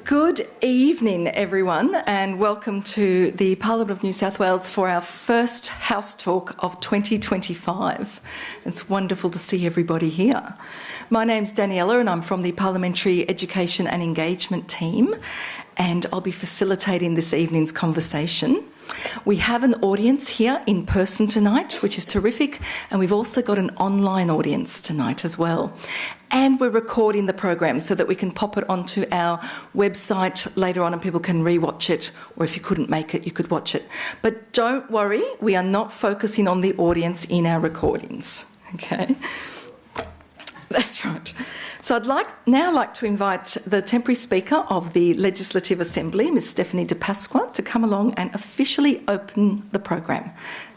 Good evening, everyone, and welcome to the Parliament of New South Wales for our first House Talk of 2025. It's wonderful to see everybody here. My name's Daniela and I'm from the Parliamentary Education and Engagement team, and I'll be facilitating this evening's conversation. We have an audience here in person tonight, which is terrific, and we've also got an online audience tonight as well. And we're recording the program so that we can pop it onto our website later on and people can re-watch it, or if you couldn't make it, you could watch it. But don't worry, we are not focusing on the audience in our recordings, okay? That's right. So I'd now like to invite the temporary Speaker of the Legislative Assembly, Ms Stephanie De Pasqua, to come along and officially open the program.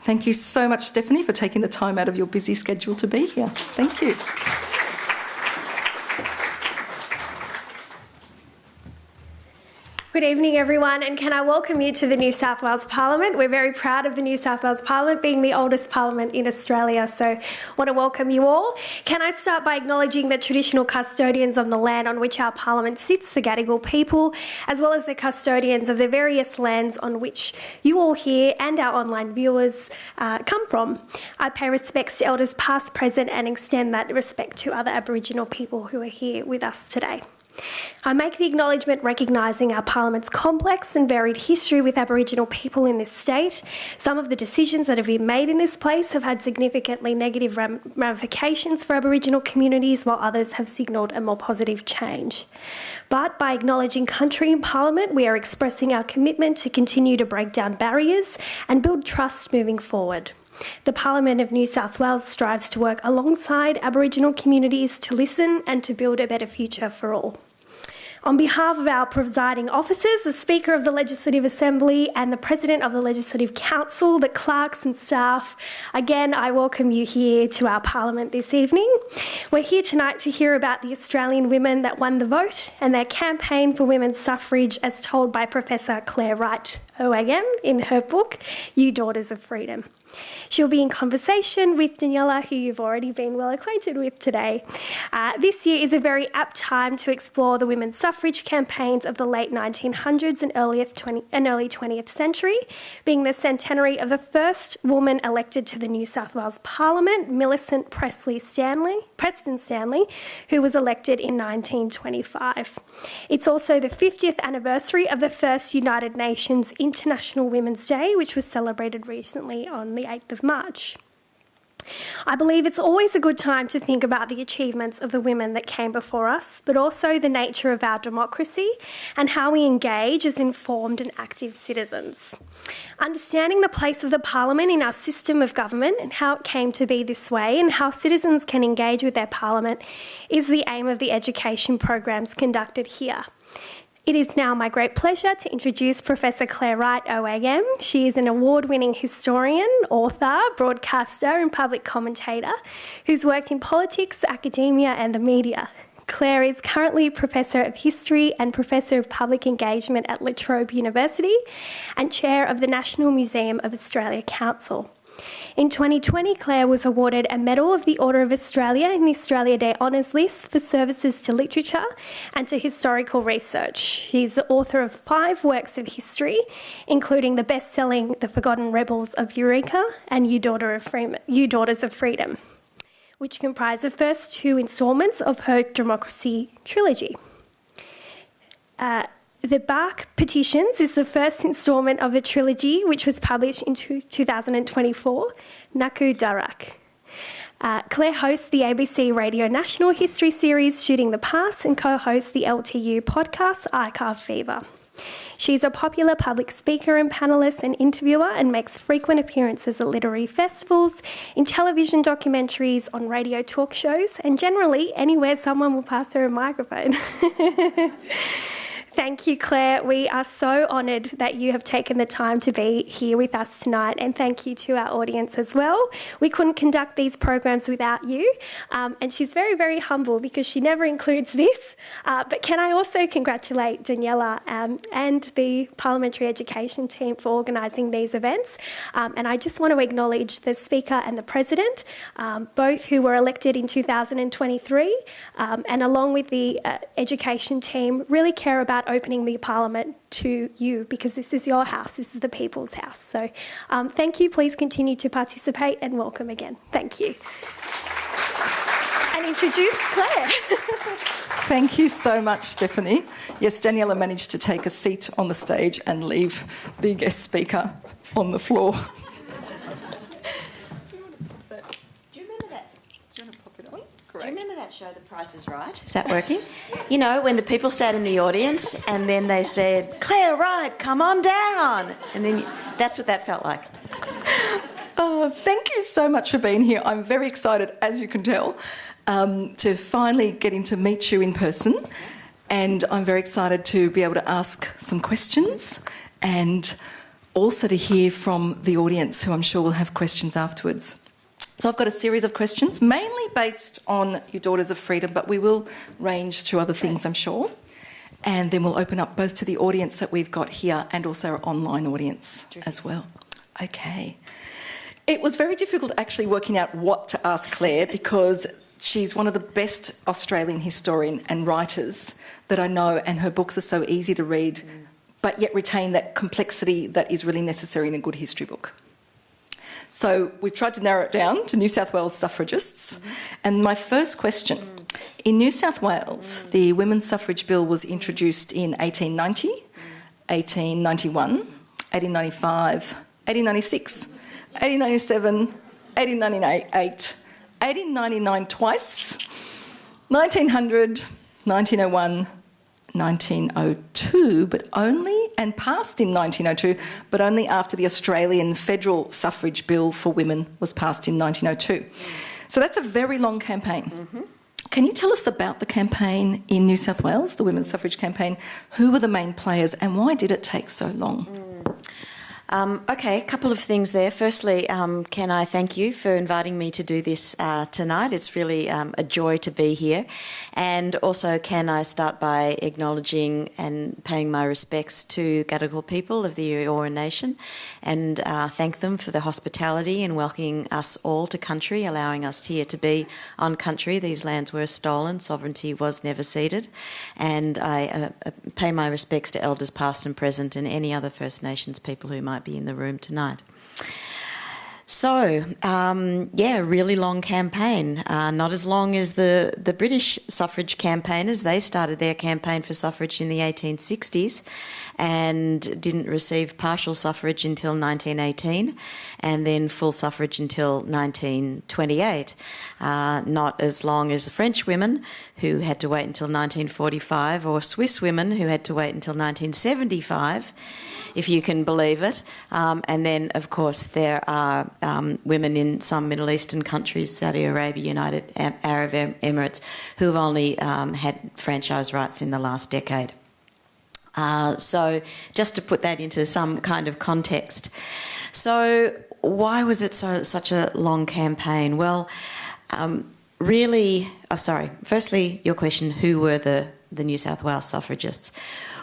Thank you so much, Stephanie, for taking the time out of your busy schedule to be here. Thank you. Good evening, everyone, and can I welcome you to the New South Wales Parliament. We're very proud of the New South Wales Parliament being the oldest parliament in Australia, so I want to welcome you all. Can I start by acknowledging the traditional custodians on the land on which our parliament sits, the Gadigal people, as well as the custodians of the various lands on which you all here and our online viewers come from. I pay respects to elders past, present, and extend that respect to other Aboriginal people who are here with us today. I make the acknowledgement recognising our Parliament's complex and varied history with Aboriginal people in this state. Some of the decisions that have been made in this place have had significantly negative ramifications for Aboriginal communities, while others have signalled a more positive change. But by acknowledging country in Parliament, we are expressing our commitment to continue to break down barriers and build trust moving forward. The Parliament of New South Wales strives to work alongside Aboriginal communities to listen and to build a better future for all. On behalf of our presiding officers, the Speaker of the Legislative Assembly and the President of the Legislative Council, the clerks and staff, again, I welcome you here to our Parliament this evening. We're here tonight to hear about the Australian women that won the vote and their campaign for women's suffrage as told by Professor Clare Wright OAM in her book, You Daughters of Freedom. She'll be in conversation with Daniela, who you've already been well acquainted with today. This year is a very apt time to explore the women's suffrage campaigns of the late 1900s and early 20th century, being the centenary of the first woman elected to the New South Wales Parliament, Millicent Preston Stanley, who was elected in 1925. It's also the 50th anniversary of the first United Nations International Women's Day, which was celebrated recently on the 8th of March. I believe it's always a good time to think about the achievements of the women that came before us, but also the nature of our democracy and how we engage as informed and active citizens. Understanding the place of the Parliament in our system of government and how it came to be this way and how citizens can engage with their Parliament is the aim of the education programs conducted here. It is now my great pleasure to introduce Professor Clare Wright OAM. She is an award-winning historian, author, broadcaster and public commentator who's worked in politics, academia and the media. Clare is currently Professor of History and Professor of Public Engagement at La Trobe University and Chair of the National Museum of Australia Council. In 2020, Clare was awarded a Medal of the Order of Australia in the Australia Day Honours List for services to literature and to historical research. She's the author of 5 works of history, including the best-selling The Forgotten Rebels of Eureka and You Daughters of Freedom, which comprise the first 2 instalments of her Democracy trilogy. The Bark Petitions is the first instalment of the trilogy, which was published in 2024, Naku Darak. Clare hosts the ABC Radio National History Series, Shooting the Past, and co-hosts the LTU podcast, Archive Fever. She's a popular public speaker and panellist and interviewer and makes frequent appearances at literary festivals, in television documentaries, on radio talk shows, and generally anywhere someone will pass her a microphone. Thank you, Clare. We are so honoured that you have taken the time to be here with us tonight, and thank you to our audience as well. We couldn't conduct these programs without you, and she's very, very humble because she never includes this. But can I also congratulate Daniela and the Parliamentary Education team for organising these events. And I just want to acknowledge the Speaker and the President, both who were elected in 2023, and along with the Education team, really care about opening the Parliament to you, because this is your house, this is the people's house. So thank you, please continue to participate, and welcome again. Thank you. And introduce Clare. Thank you so much, Stephanie. Yes, Daniela managed to take a seat on the stage and leave the guest speaker on the floor. Do you remember that? Do you want to pop it on? Great. Do you remember that show, The Price is Right? Is that working? You know, when the people sat in the audience and then they said, Clare Wright, come on down. And then that's what that felt like. Thank you so much for being here. I'm very excited, as you can tell, to finally getting to meet you in person. And I'm very excited to be able to ask some questions and also to hear from the audience, who I'm sure will have questions afterwards. So I've got a series of questions, mainly based on your Daughters of Freedom, but we will range to other things, I'm sure. And then we'll open up both to the audience that we've got here and also our online audience as well. Okay. It was very difficult actually working out what to ask Clare, because she's one of the best Australian historian and writers that I know, and her books are so easy to read, but yet retain that complexity that is really necessary in a good history book. So we tried to narrow it down to New South Wales suffragists. And my first question, in New South Wales, the Women's Suffrage Bill was introduced in 1890, 1891, 1895, 1896, 1897, 1898, 1899 twice, 1900, 1901, 1902, but only, and passed in 1902, but only after the Australian Federal Suffrage Bill for Women was passed in 1902. So that's a very long campaign. Mm-hmm. Can you tell us about the campaign in New South Wales, the Women's Suffrage campaign? Who were the main players and why did it take so long? Okay, a couple of things there. Firstly, can I thank you for inviting me to do this tonight? It's really a joy to be here. And also, can I start by acknowledging and paying my respects to Gadigal people of the Eora Nation, and thank them for the hospitality in welcoming us all to country, allowing us here to be on country. These lands were stolen, sovereignty was never ceded. And I pay my respects to elders past and present, and any other First Nations people who might be in the room tonight. So, really long campaign. Not as long as the British suffrage campaigners. They started their campaign for suffrage in the 1860s and didn't receive partial suffrage until 1918, and then full suffrage until 1928. Not as long as the French women, who had to wait until 1945, or Swiss women, who had to wait until 1975. If you can believe it. And then, of course, there are women in some Middle Eastern countries, Saudi Arabia, United Arab Emirates, who have only had franchise rights in the last decade. So just to put that into some kind of context. So why was it such a long campaign? Well, firstly, your question, who were the New South Wales suffragists?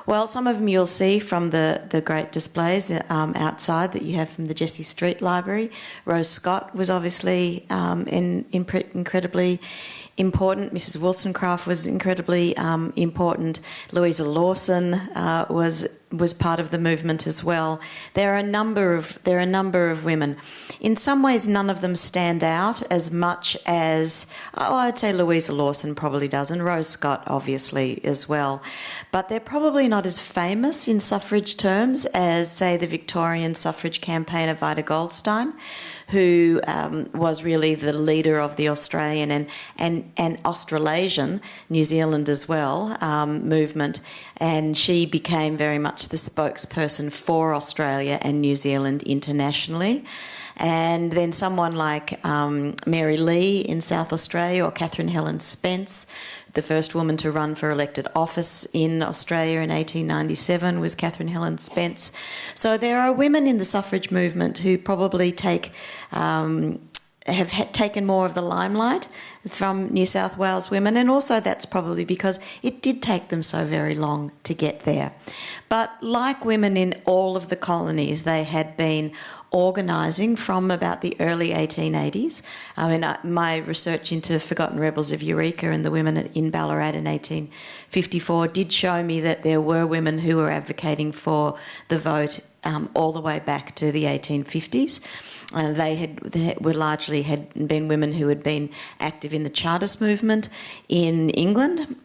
Well, some of them you'll see from the great displays outside that you have from the Jessie Street Library. Rose Scott was obviously incredibly important. Mrs. Wollstonecraft was incredibly important. Louisa Lawson was part of the movement as well. There are a number of women. In some ways, none of them stand out as much as I'd say Louisa Lawson probably does, and Rose Scott obviously as well. But they're probably not as famous in suffrage terms as, say, the Victorian suffrage campaigner Vida Goldstein, who was really the leader of the Australian and Australasian, New Zealand as well, movement. And she became very much the spokesperson for Australia and New Zealand internationally. And then someone like Mary Lee in South Australia, or Catherine Helen Spence, the first woman to run for elected office in Australia in 1897 was Catherine Helen Spence. So there are women in the suffrage movement who probably have taken more of the limelight from New South Wales women, and also that's probably because it did take them so very long to get there. But like women in all of the colonies, they had been organising from about the early 1880s. I mean, my research into Forgotten Rebels of Eureka and the women in Ballarat in 1854 did show me that there were women who were advocating for the vote all the way back to the 1850s. They were largely had been women who had been active in the Chartist movement in England,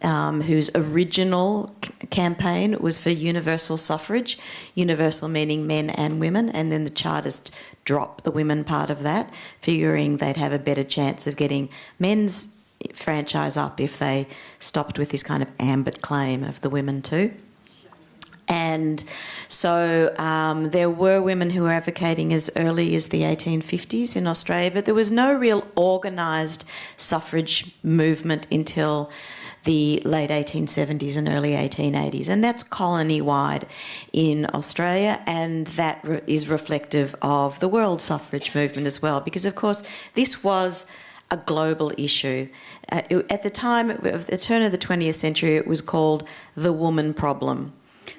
whose original campaign was for universal suffrage, universal meaning men and women, and then the Chartists dropped the women part of that, figuring they'd have a better chance of getting men's franchise up if they stopped with this kind of ambit claim of the women too. And so there were women who were advocating as early as the 1850s in Australia, but there was no real organised suffrage movement until the late 1870s and early 1880s. And that's colony-wide in Australia, and that is reflective of the world suffrage movement as well, because, of course, this was a global issue. At the time, at the turn of the 20th century, it was called the woman problem,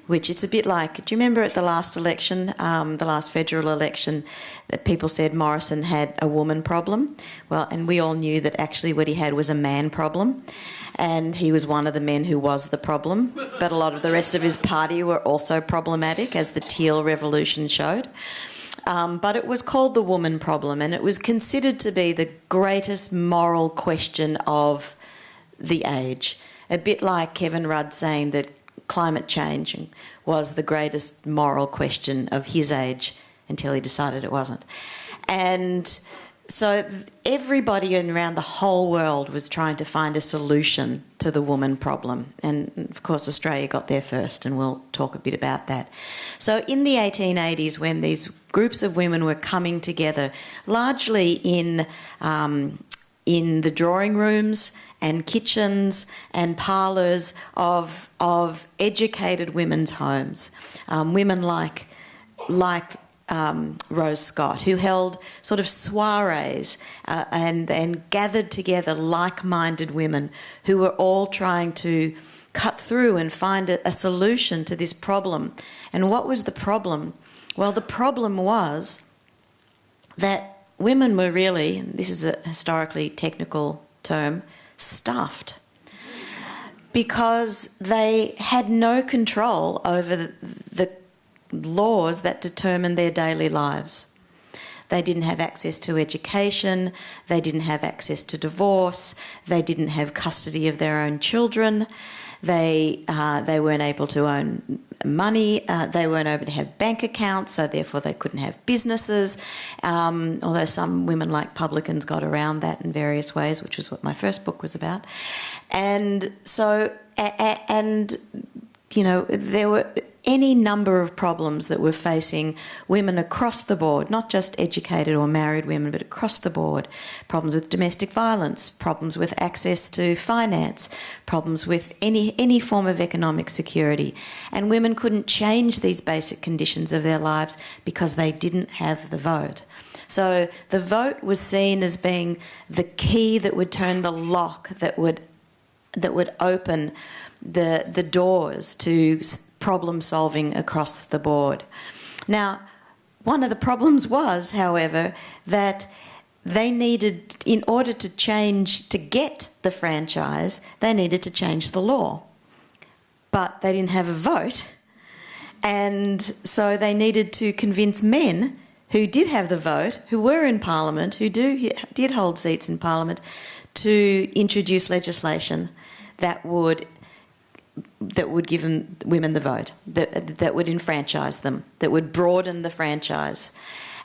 which it's a bit like, do you remember at the last election, the last federal election, that people said Morrison had a woman problem? Well, and we all knew that actually what he had was a man problem, and he was one of the men who was the problem, but a lot of the rest of his party were also problematic, as the Teal Revolution showed. But it was called the woman problem, and it was considered to be the greatest moral question of the age. A bit like Kevin Rudd saying that climate change was the greatest moral question of his age until he decided it wasn't. And so everybody around the whole world was trying to find a solution to the woman problem. And, of course, Australia got there first, and we'll talk a bit about that. So in the 1880s, when these groups of women were coming together, largely in the drawing rooms and kitchens and parlours of educated women's homes, women like Rose Scott, who held sort of soirees and gathered together like-minded women who were all trying to cut through and find a solution to this problem. And what was the problem? Well, the problem was that women were really, and this is a historically technical term, stuffed, because they had no control over the laws that determined their daily lives. They didn't have access to education, they didn't have access to divorce, they didn't have custody of their own children, they weren't able to own money, they weren't able to have bank accounts, so therefore they couldn't have businesses, although some women like publicans got around that in various ways, which was what my first book was about. And so, there were any number of problems that were facing women across the board, not just educated or married women, but across the board. Problems with domestic violence, problems with access to finance, problems with any form of economic security. And women couldn't change these basic conditions of their lives because they didn't have the vote. So the vote was seen as being the key that would turn the lock, that would open the doors to problem solving across the board. Now, one of the problems was, however, that they needed, in order to get the franchise, they needed to change the law. But they didn't have a vote, and so they needed to convince men who did have the vote, who were in Parliament, who did hold seats in Parliament, to introduce legislation that would give women the vote, that would enfranchise them, that would broaden the franchise.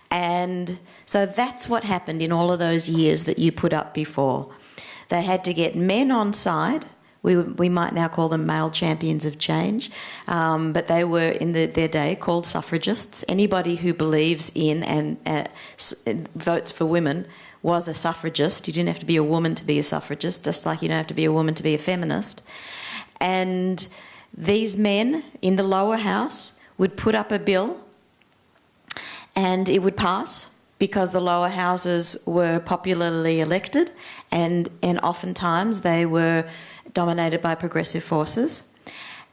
And so that's what happened in all of those years that you put up before. They had to get men on side. We might now call them male champions of change, but they were in their day called suffragists. Anybody who believes in and votes for women was a suffragist. You didn't have to be a woman to be a suffragist, just like you don't have to be a woman to be a feminist. And these men in the lower house would put up a bill and it would pass, because the lower houses were popularly elected and oftentimes they were dominated by progressive forces.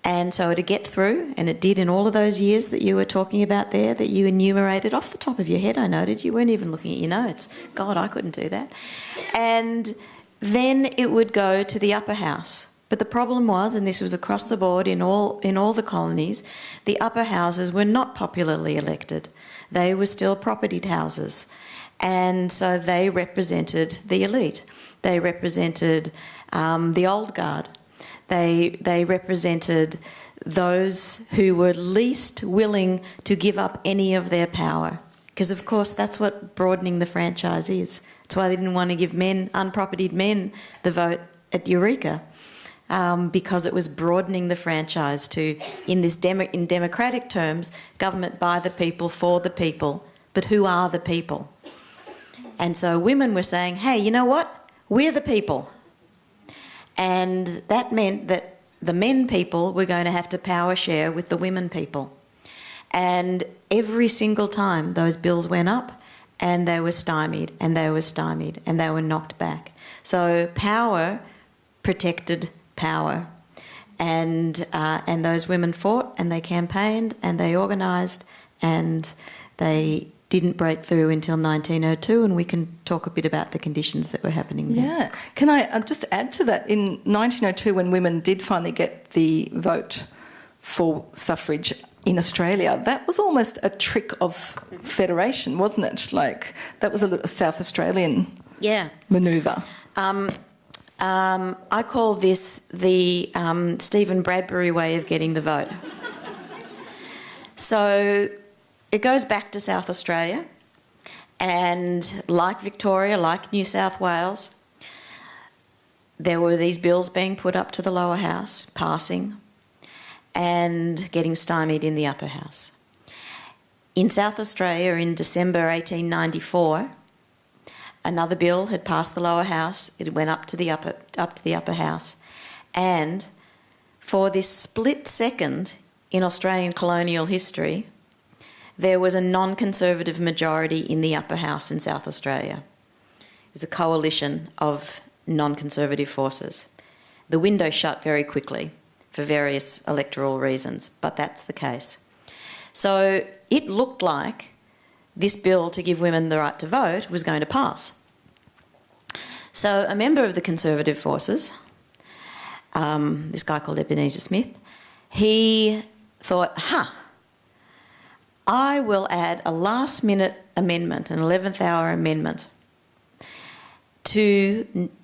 And so to get through, and it did in all of those years that you were talking about there, that you enumerated off the top of your head, I noted, you weren't even looking at your notes. God, I couldn't do that. And then it would go to the upper house. But the problem was, and this was across the board in all the colonies, the upper houses were not popularly elected. They were still propertied houses. And so they represented the elite. They represented the old guard. They represented those who were least willing to give up any of their power. Because, of course, that's what broadening the franchise is. That's why they didn't want to give men, unpropertied men, the vote at Eureka, because it was broadening the franchise to, in democratic terms, government by the people, for the people, but who are the people? And so women were saying, hey, you know what? We're the people. And that meant that the men people were going to have to power share with the women people. And every single time those bills went up, and they were stymied, and they were stymied, and they were knocked back. So power protected power. And those women fought, and they campaigned, and they organised, and they didn't break through until 1902, and we can talk a bit about the conditions that were happening there. Yeah. Can I just add to that? In 1902, when women did finally get the vote for suffrage in Australia, that was almost a trick of federation, wasn't it? Like, that was a South Australian manoeuvre. I call this the Stephen Bradbury way of getting the vote. So it goes back to South Australia, and like Victoria, like New South Wales, there were these bills being put up to the lower house, passing, and getting stymied in the upper house. In South Australia, in December 1894, another bill had passed the lower house. It went up to the upper house, and for this split second in Australian colonial history, there was a non-conservative majority in the upper house in South Australia. It was a coalition of non-conservative forces. The window shut very quickly for various electoral reasons, but that's the case. So it looked like this bill to give women the right to vote was going to pass. So a member of the conservative forces, this guy called Ebenezer Smith, he thought, I will add a last-minute amendment, an 11th-hour amendment, to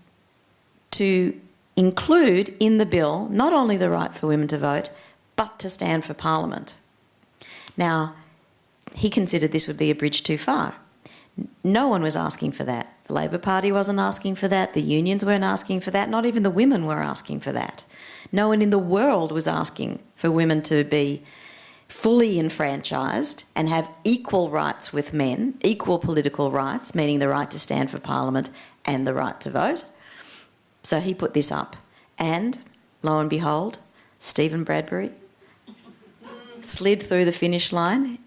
include in the bill not only the right for women to vote, but to stand for Parliament. Now, he considered this would be a bridge too far. No one was asking for that. The Labor Party wasn't asking for that. The unions weren't asking for that. Not even the women were asking for that. No one in the world was asking for women to be fully enfranchised and have equal rights with men, equal political rights, meaning the right to stand for Parliament and the right to vote. So he put this up, and lo and behold, Stephen Bradbury slid through the finish line.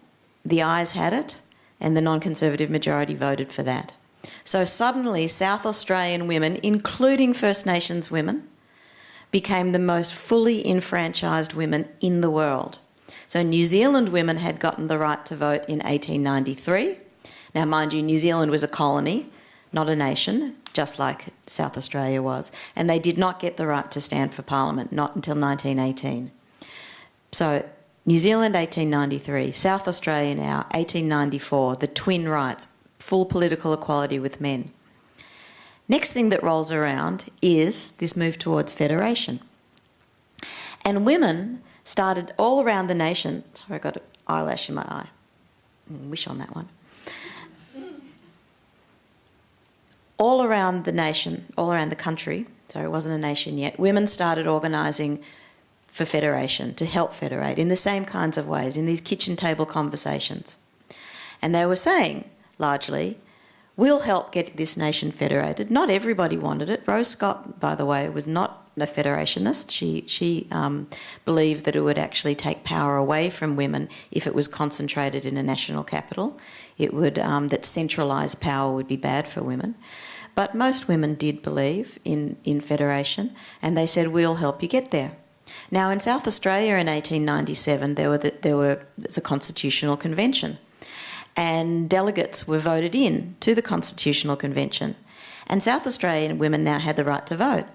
The ayes had it, and the non-conservative majority voted for that. So suddenly South Australian women, including First Nations women, became the most fully enfranchised women in the world. So New Zealand women had gotten the right to vote in 1893. Now, mind you, New Zealand was a colony, not a nation, just like South Australia was. And they did not get the right to stand for Parliament, not until 1918. So New Zealand, 1893. South Australia now, 1894. The twin rights, full political equality with men. Next thing that rolls around is this move towards federation. And women started all around the nation. Sorry, I got an eyelash in my eye. Wish on that one. All around the nation, all around the country, sorry, it wasn't a nation yet, women started organising for federation, to help federate in the same kinds of ways, in these kitchen table conversations. And they were saying, largely, we'll help get this nation federated. Not everybody wanted it. Rose Scott, by the way, was not a federationist. She believed that it would actually take power away from women if it was concentrated in a national capital. It would that centralised power would be bad for women. But most women did believe in federation, and they said, we'll help you get there. Now, in South Australia in 1897, there was a constitutional convention, and delegates were voted in to the constitutional convention. And South Australian women now had the right to vote.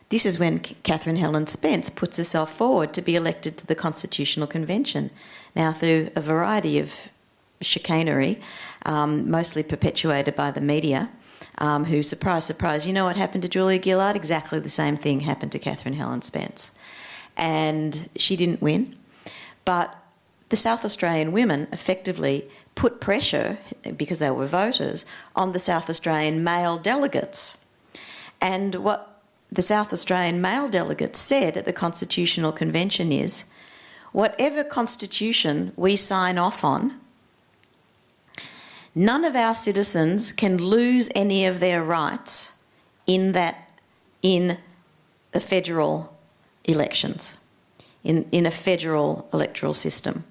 This is when Catherine Helen Spence puts herself forward to be elected to the Constitutional Convention. Now, through a variety of chicanery, mostly perpetuated by the media, who, surprise, surprise, you know what happened to Julia Gillard? Exactly the same thing happened to Catherine Helen Spence. And she didn't win. But the South Australian women effectively put pressure, because they were voters, on the South Australian male delegates. And what the South Australian male delegates said at the Constitutional Convention is, whatever constitution we sign off on, none of our citizens can lose any of their rights in the federal elections, in a federal electoral system.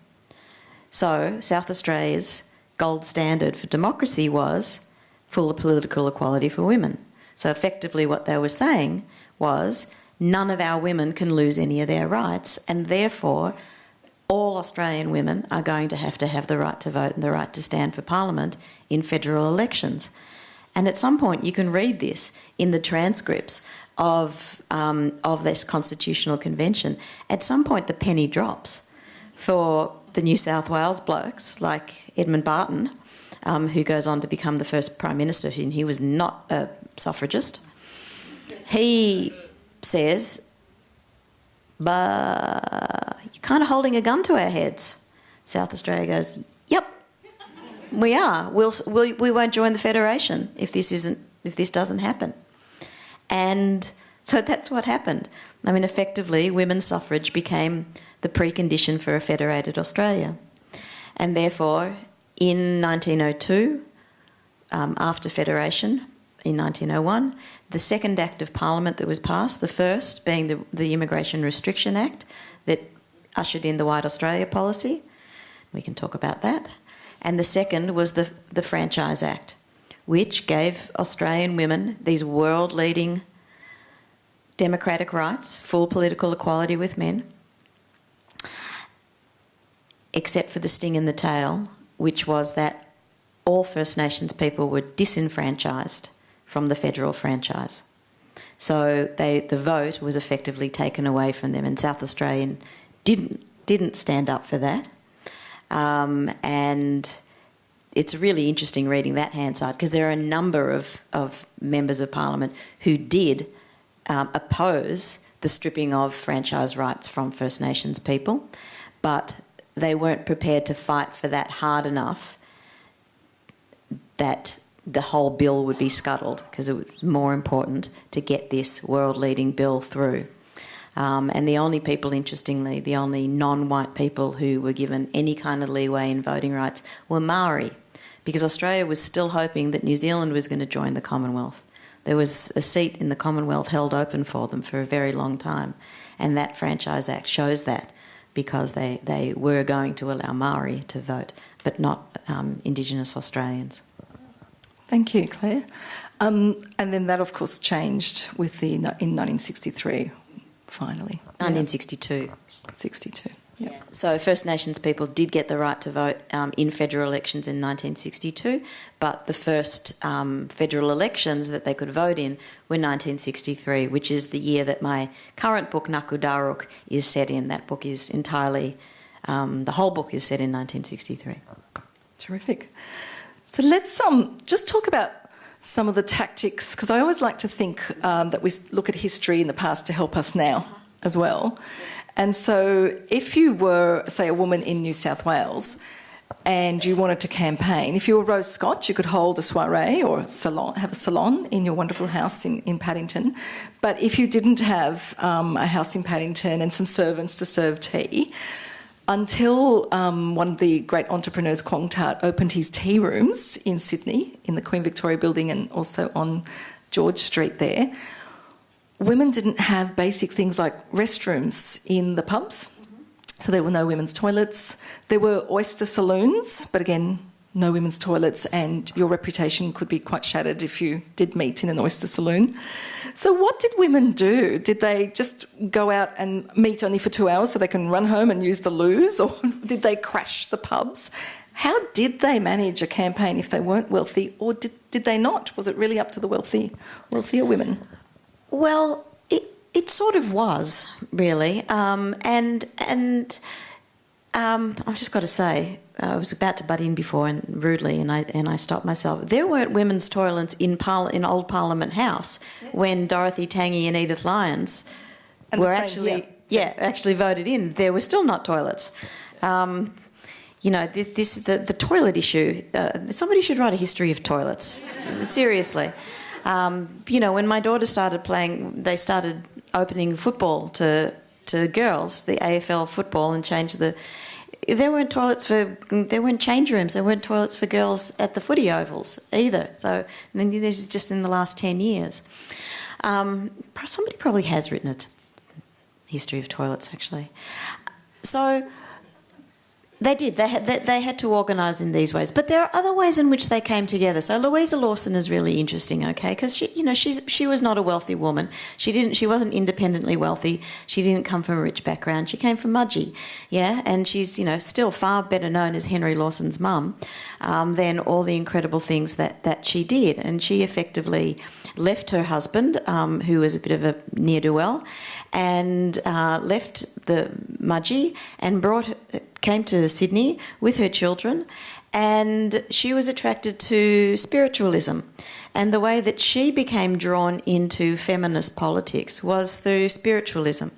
So South Australia's gold standard for democracy was full political equality for women. So effectively what they were saying was none of our women can lose any of their rights, and therefore all Australian women are going to have the right to vote and the right to stand for Parliament in federal elections. And at some point you can read this in the transcripts of this Constitutional Convention. At some point the penny drops for the New South Wales blokes like Edmund Barton, who goes on to become the first Prime Minister, and he was not a suffragist. He says, but you're kind of holding a gun to our heads. South Australia goes, yep, we are. We won't join the Federation if this doesn't happen. And so that's what happened. I mean, effectively, women's suffrage became the precondition for a federated Australia. And therefore, in 1902, after Federation, in 1901, the second Act of Parliament that was passed, the first being the Immigration Restriction Act that ushered in the White Australia policy. We can talk about that. And the second was the Franchise Act, which gave Australian women these world-leading democratic rights, full political equality with men, except for the sting in the tail, which was that all First Nations people were disenfranchised from the federal franchise. So the vote was effectively taken away from them, and South Australian didn't stand up for that. And it's really interesting reading that Hansard, because there are a number of members of Parliament who did oppose the stripping of franchise rights from First Nations people, but they weren't prepared to fight for that hard enough that the whole bill would be scuttled, because it was more important to get this world-leading bill through. And the only people, interestingly, the only non-white people who were given any kind of leeway in voting rights were Maori, because Australia was still hoping that New Zealand was going to join the Commonwealth. There was a seat in the Commonwealth held open for them for a very long time, and that Franchise Act shows that, because they were going to allow Maori to vote, but not Indigenous Australians. Thank you, Claire. And then that, of course, changed in 1963, finally. 1962. 62, yeah. So First Nations people did get the right to vote in federal elections in 1962, but the first federal elections that they could vote in were 1963, which is the year that my current book, Naku Daruk, is set in. That book is entirely, the whole book is set in 1963. Terrific. So let's just talk about some of the tactics, because I always like to think that we look at history in the past to help us now as well. And so if you were, say, a woman in New South Wales and you wanted to campaign, if you were Rose Scott, you could hold a soiree or have a salon in your wonderful house in Paddington. But if you didn't have a house in Paddington and some servants to serve tea, until one of the great entrepreneurs, Kwong Tart, opened his tea rooms in Sydney, in the Queen Victoria building and also on George Street there, women didn't have basic things like restrooms in the pubs. So there were no women's toilets. There were oyster saloons, but again, no women's toilets, and your reputation could be quite shattered if you did meet in an oyster saloon. So what did women do? Did they just go out and meet only for 2 hours so they can run home and use the loos, or did they crash the pubs? How did they manage a campaign if they weren't wealthy, or did they not? Was it really up to the wealthier women? Well, it sort of was, really. I've just got to say, I was about to butt in before and rudely, and I stopped myself. There weren't women's toilets in Old Parliament House when Dorothy Tanguy and Edith Lyons were actually voted in. There were still not toilets. The toilet issue. Somebody should write a history of toilets. Seriously. When my daughter started playing, they started opening football to girls, the AFL football, and changed there weren't change rooms, there weren't toilets for girls at the footy ovals either. So then this is just in the last 10 years. Somebody probably has written a history of toilets, actually. So they did. They had to organise in these ways, but there are other ways in which they came together. So Louisa Lawson is really interesting, okay, because she was not a wealthy woman. She wasn't independently wealthy. She didn't come from a rich background. She came from Mudgee, yeah, and she's still far better known as Henry Lawson's mum than all the incredible things that she did. And she effectively left her husband, who was a bit of a ne'er-do-well, and left the Mudgee and came to Sydney with her children, and she was attracted to spiritualism. And the way that she became drawn into feminist politics was through spiritualism.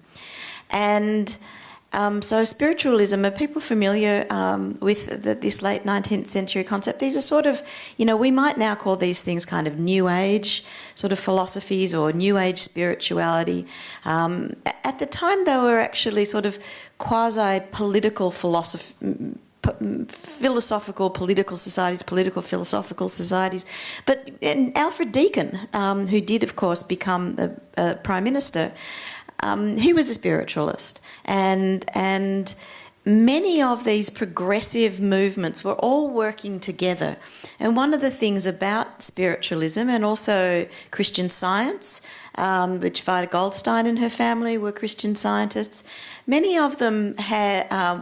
And so spiritualism, are people familiar with this late 19th century concept? These are sort of, we might now call these things kind of New Age sort of philosophies or New Age spirituality. At the time, they were actually sort of quasi-political philosophical political societies. But Alfred Deakin, who did, of course, become the Prime Minister, he was a spiritualist, and many of these progressive movements were all working together. And one of the things about spiritualism and also Christian Science, which Vida Goldstein and her family were Christian scientists, many of them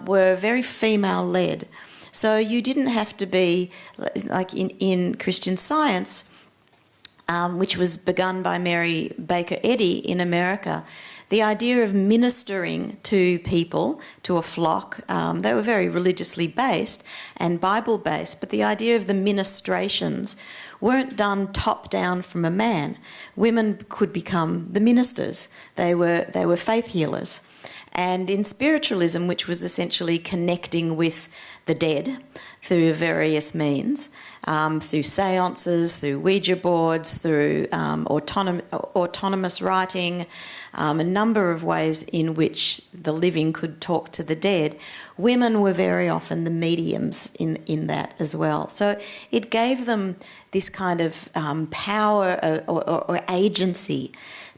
were very female-led. So you didn't have to be, like in Christian Science, which was begun by Mary Baker Eddy in America, the idea of ministering to people, to a flock, they were very religiously based and Bible-based, but the idea of the ministrations weren't done top-down from a man. Women could become the ministers. They were faith healers. And in spiritualism, which was essentially connecting with the dead through various means, through seances, through Ouija boards, through autonomous writing, a number of ways in which the living could talk to the dead. Women were very often the mediums in that as well. So it gave them this kind of power or agency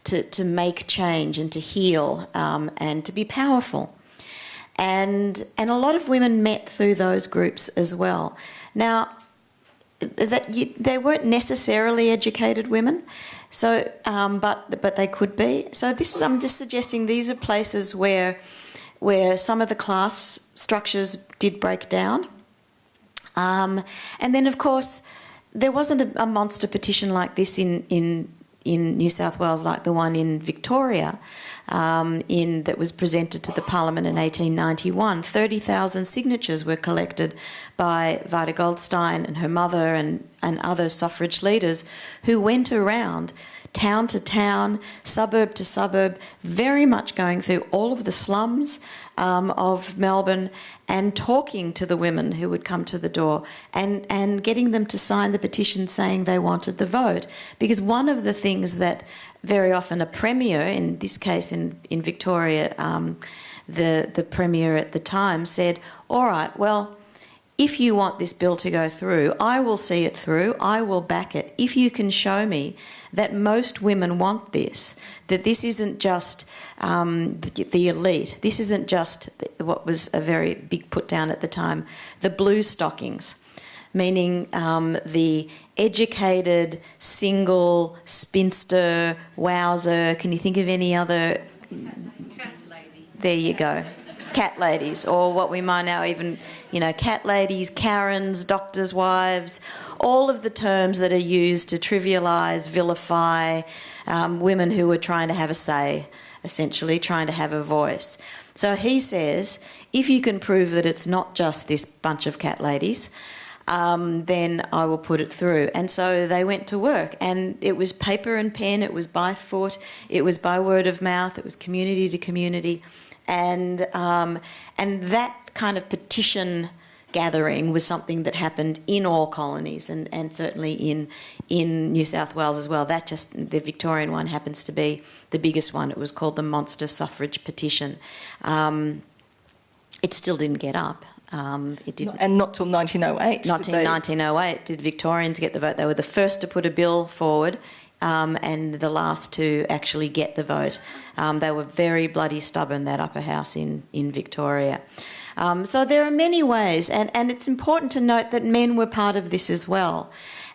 to make change and to heal and to be powerful. And a lot of women met through those groups as well. Now, they weren't necessarily educated women, so but they could be. So I'm just suggesting these are places where some of the class structures did break down. And then, of course, there wasn't a monster petition like this in New South Wales, like the one in Victoria, that was presented to the Parliament in 1891. 30,000 signatures were collected by Vida Goldstein and her mother and other suffrage leaders who went around town to town, suburb to suburb, very much going through all of the slums of Melbourne and talking to the women who would come to the door and getting them to sign the petition saying they wanted the vote. Because one of the things that very often a premier, in this case in Victoria, the premier at the time said, all right, well, if you want this bill to go through, I will see it through, I will back it, if you can show me that most women want this, that this isn't just the elite, this isn't just what was a very big put down at the time, the blue stockings, meaning the educated, single, spinster, wowser. Can you think of any other? Cat lady. There you go. Cat ladies, or what we might now even, cat ladies, Karens, doctors' wives, all of the terms that are used to trivialise, vilify women who are trying to have a say, essentially, trying to have a voice. So he says, if you can prove that it's not just this bunch of cat ladies, then I will put it through. And so they went to work, and it was paper and pen, it was by foot, it was by word of mouth, it was community to community, and that kind of petition gathering was something that happened in all colonies, and certainly in New South Wales as well. That the Victorian one happens to be the biggest one. It was called the Monster Suffrage Petition. It still didn't get up. It didn't. And not till 1908. Not till 1908 did Victorians get the vote. They were the first to put a bill forward, and the last to actually get the vote. They were very bloody stubborn, that upper house in Victoria. So there are many ways, and it's important to note that men were part of this as well.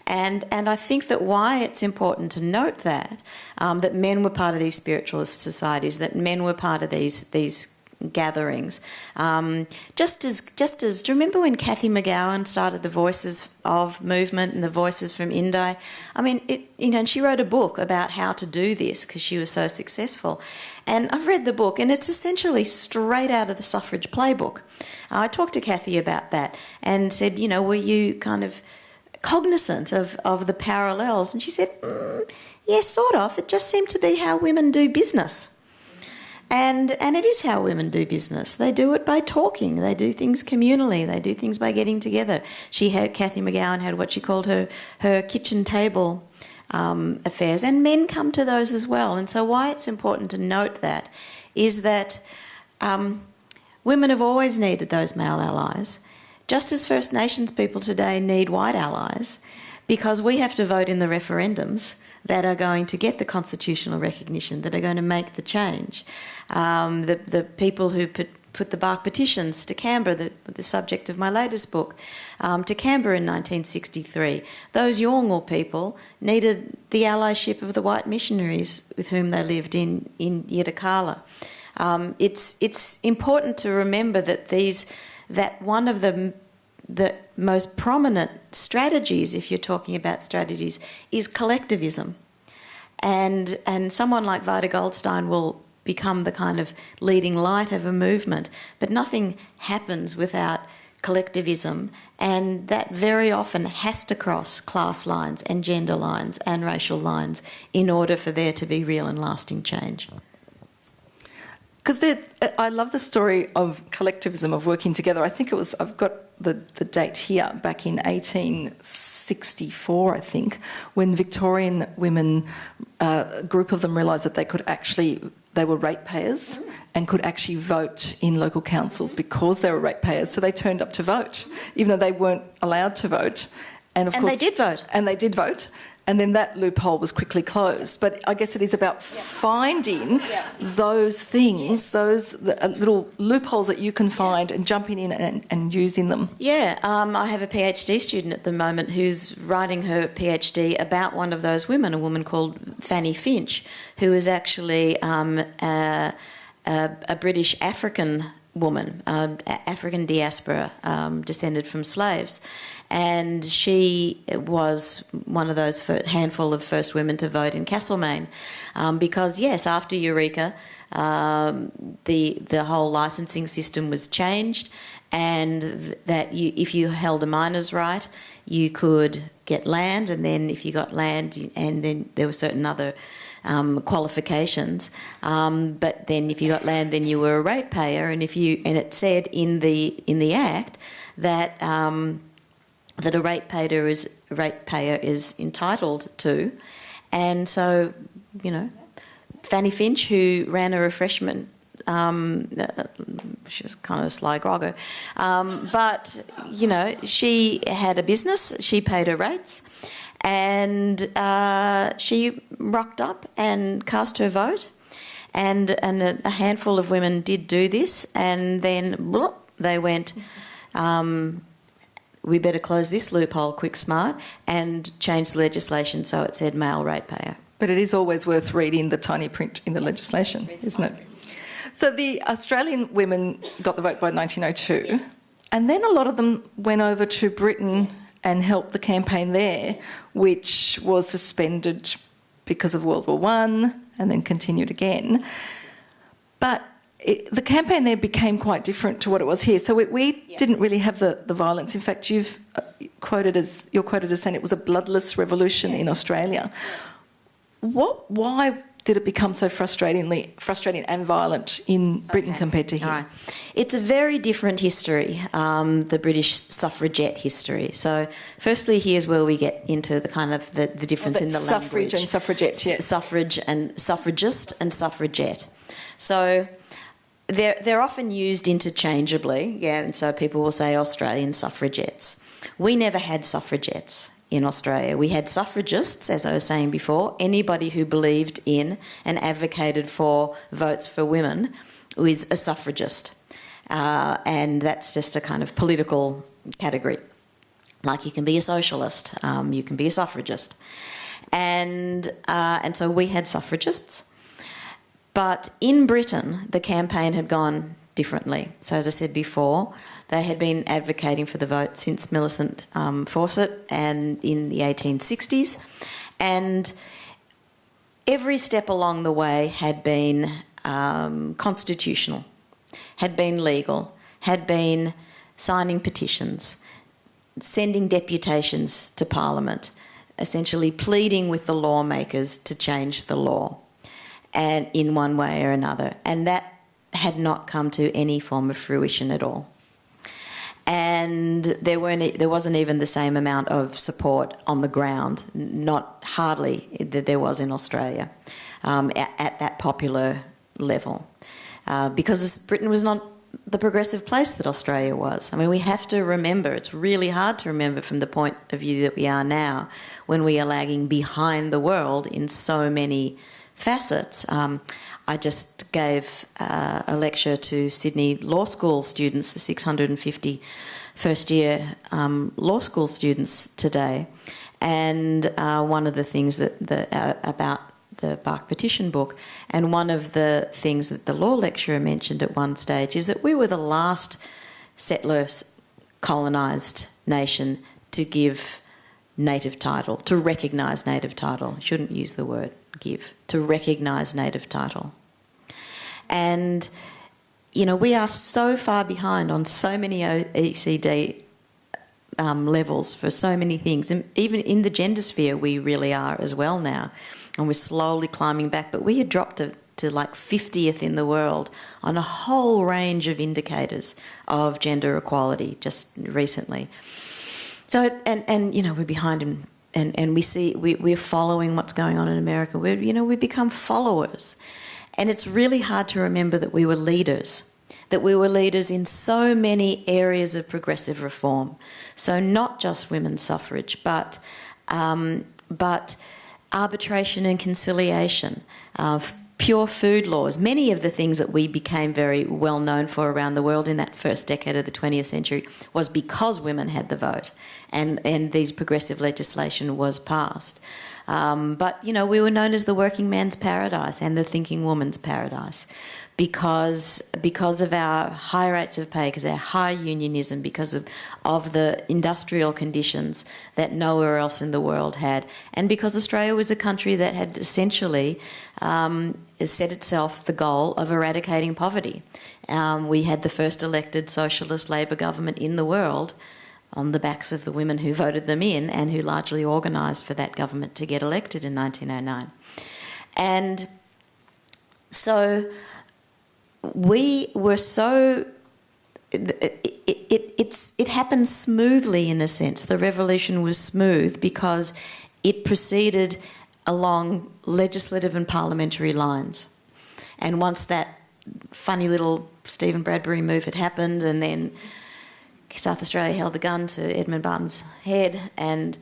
And I think that why it's important to note that men were part of these spiritualist societies, that men were part of these gatherings. Just as do you remember when Cathy McGowan started the Voices of movement and the Voices from Indi? I mean, and she wrote a book about how to do this because she was so successful. And I've read the book, and it's essentially straight out of the suffrage playbook. I talked to Cathy about that and said, were you kind of cognizant of the parallels? And she said, yes, sort of. It just seemed to be how women do business. And it is how women do business. They do it by talking. They do things communally. They do things by getting together. Cathy McGowan had what she called her kitchen table affairs, and men come to those as well. And so why it's important to note that is that women have always needed those male allies, just as First Nations people today need white allies, because we have to vote in the referendums that are going to get the constitutional recognition, that are going to make the change. The people who put the bark petitions to Canberra, the subject of my latest book, to Canberra in 1963, those Yolngu people needed the allyship of the white missionaries with whom they lived in Eureka. It's important to remember that one of the most prominent strategies, if you're talking about strategies, is collectivism. And someone like Vida Goldstein will become the kind of leading light of a movement, but nothing happens without collectivism, and that very often has to cross class lines and gender lines and racial lines in order for there to be real and lasting change. Because I love the story of collectivism, of working together. I think I've got the date here, back in 1864, I think, when Victorian women, a group of them realised that they were ratepayers and could actually vote in local councils because they were ratepayers. So they turned up to vote, even though they weren't allowed to vote. And of course, they did vote. And they did vote. And then that loophole was quickly closed. But I guess it is about finding those things, those little loopholes that you can find and jumping in and using them. Yeah, I have a PhD student at the moment who's writing her PhD about one of those women, a woman called Fanny Finch, who is actually a British African woman, African diaspora, descended from slaves. And she was one of those handful of first women to vote in Castlemaine, because yes, after Eureka, the whole licensing system was changed, and that if you held a miner's right, you could get land, and then if you got land, and then there were certain other qualifications, but then if you got land, then you were a ratepayer, and it said in the Act that that a ratepayer is entitled to. And so, Fanny Finch, who ran a refreshment She was kind of a sly grogger. But, you know, she had a business. She paid her rates. And she rocked up and cast her vote. And a handful of women did do this. And then they went... we better close this loophole quick smart, and change the legislation so it said male ratepayer. But it is always worth reading the tiny print in the legislation, isn't it? So the Australian women got the vote by 1902, and then a lot of them went over to Britain and helped the campaign there, which was suspended because of World War I and then continued again. But the campaign there became quite different to what it was here. So we didn't really have the violence. In fact, you're quoted as saying it was a bloodless revolution in Australia. Why did it become so frustrating and violent in Britain compared to here? All right. It's a very different history, the British suffragette history. So firstly, here's where we get into the kind of the difference in the language. Suffrage and suffragette, yes. Suffrage and suffragist and suffragette. So... They're often used interchangeably, and so people will say Australian suffragettes. We never had suffragettes in Australia. We had suffragists, as I was saying before. Anybody who believed in and advocated for votes for women is a suffragist, and that's just a kind of political category. Like you can be a socialist, you can be a suffragist, and so we had suffragists. But in Britain, the campaign had gone differently. So as I said before, they had been advocating for the vote since Millicent Fawcett and in the 1860s. And every step along the way had been constitutional, had been legal, had been signing petitions, sending deputations to Parliament, essentially pleading with the lawmakers to change the law, and in one way or another. And that had not come to any form of fruition at all. And there wasn't even the same amount of support on the ground, not hardly that there was in Australia, at that popular level. Because Britain was not the progressive place that Australia was. I mean, we have to remember, it's really hard to remember from the point of view that we are now, when we are lagging behind the world in so many facets. I just gave a lecture to Sydney Law School students, the 650 first-year law school students today, and one of the things about the Bark Petition book, and one of the things that the law lecturer mentioned at one stage is that we were the last settlers colonised nation to give native title, to recognise native title. Shouldn't use the word give, to recognise native title. And, you know, we are so far behind on so many OECD levels for so many things. And even in the gender sphere, we really are as well now. And we're slowly climbing back. But we had dropped to like 50th in the world on a whole range of indicators of gender equality just recently. So, and you know, we're behind and we see, we're following what's going on in America. We become followers. And it's really hard to remember that we were leaders in so many areas of progressive reform. So not just women's suffrage, but arbitration and conciliation, pure food laws, many of the things that we became very well known for around the world in that first decade of the 20th century was because women had the vote and these progressive legislation was passed. But, you know, we were known as the working man's paradise and the thinking woman's paradise because of our high rates of pay, because our high unionism, because of the industrial conditions that nowhere else in the world had, and because Australia was a country that had essentially set itself the goal of eradicating poverty. We had the first elected socialist Labor government in the world on the backs of the women who voted them in and who largely organised for that government to get elected in 1909. And so we were so... It happened smoothly in a sense. The revolution was smooth because it proceeded along legislative and parliamentary lines. And once that funny little Stephen Bradbury move had happened, and then South Australia held the gun to Edmund Barton's head, and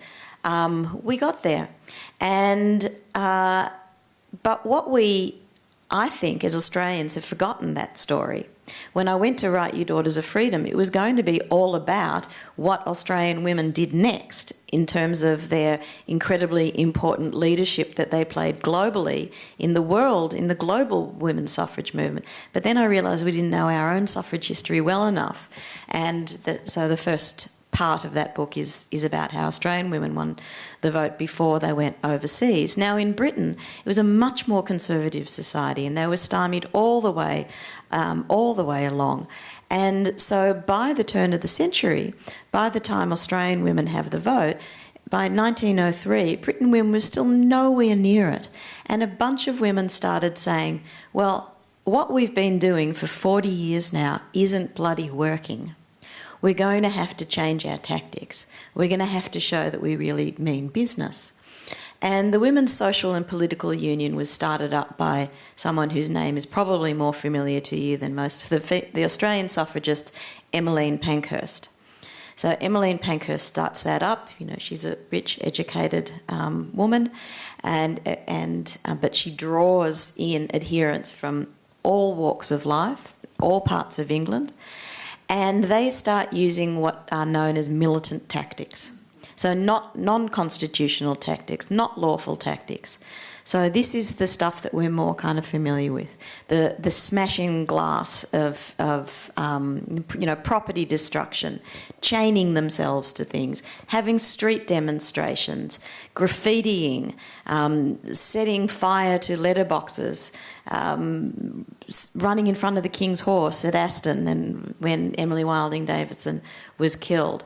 we got there. And but what I think, as Australians, have forgotten that story. When I went to write You Daughters of Freedom, it was going to be all about what Australian women did next in terms of their incredibly important leadership that they played globally in the world, in the global women's suffrage movement. But then I realised we didn't know our own suffrage history well enough. And so the first part of that book is about how Australian women won the vote before they went overseas. Now, in Britain, it was a much more conservative society, and they were stymied all the way along. And so by the turn of the century, by the time Australian women have the vote, by 1903, Britain women were still nowhere near it. And a bunch of women started saying, well, what we've been doing for 40 years now isn't bloody working. We're going to have to change our tactics. We're going to have to show that we really mean business. And the Women's Social and Political Union was started up by someone whose name is probably more familiar to you than most, the Australian suffragist Emmeline Pankhurst. So Emmeline Pankhurst starts that up. You know, she's a rich, educated woman, but she draws in adherents from all walks of life, all parts of England. And they start using what are known as militant tactics. So not non-constitutional tactics, not lawful tactics. So this is the stuff that we're more kind of familiar with. The smashing glass of property destruction, chaining themselves to things, having street demonstrations, graffitiing, setting fire to letterboxes, running in front of the King's Horse at Aston and when Emily Wilding Davidson was killed,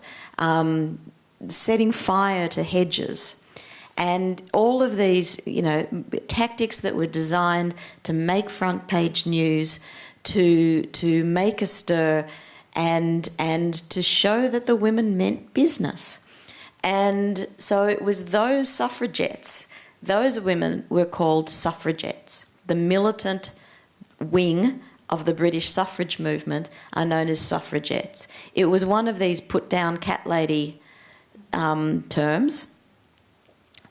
setting fire to hedges. And all of these, tactics that were designed to make front page news, to make a stir, and to show that the women meant business. And so it was those suffragettes, those women were called suffragettes. The militant wing of the British suffrage movement are known as suffragettes. It was one of these put down cat lady terms,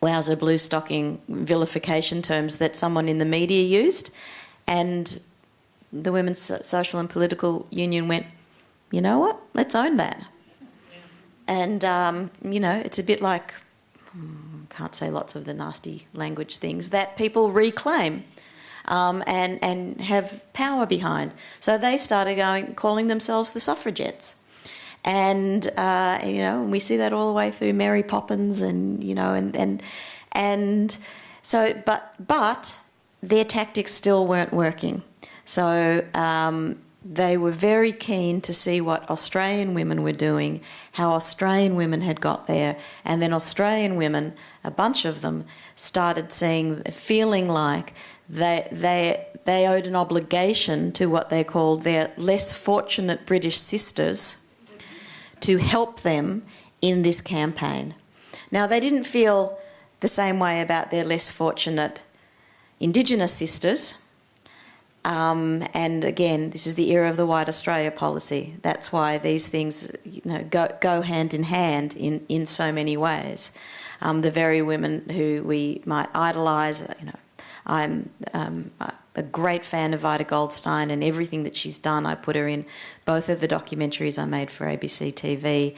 wowser blue stocking vilification terms that someone in the media used, and the Women's Social and Political Union went, you know what, let's own that. And, it's a bit like, can't say lots of the nasty language things, that people reclaim and have power behind. So they started calling themselves the suffragettes. And we see that all the way through Mary Poppins, and so, but their tactics still weren't working. So they were very keen to see what Australian women were doing, how Australian women had got there, and then Australian women, a bunch of them, started feeling like they owed an obligation to what they called their less fortunate British sisters to help them in this campaign. Now, they didn't feel the same way about their less fortunate Indigenous sisters. And again, this is the era of the White Australia policy. That's why these things go hand in hand in so many ways. The very women who we might idolise, I'm a great fan of Vida Goldstein, and everything that she's done, I put her in both of the documentaries I made for ABC TV,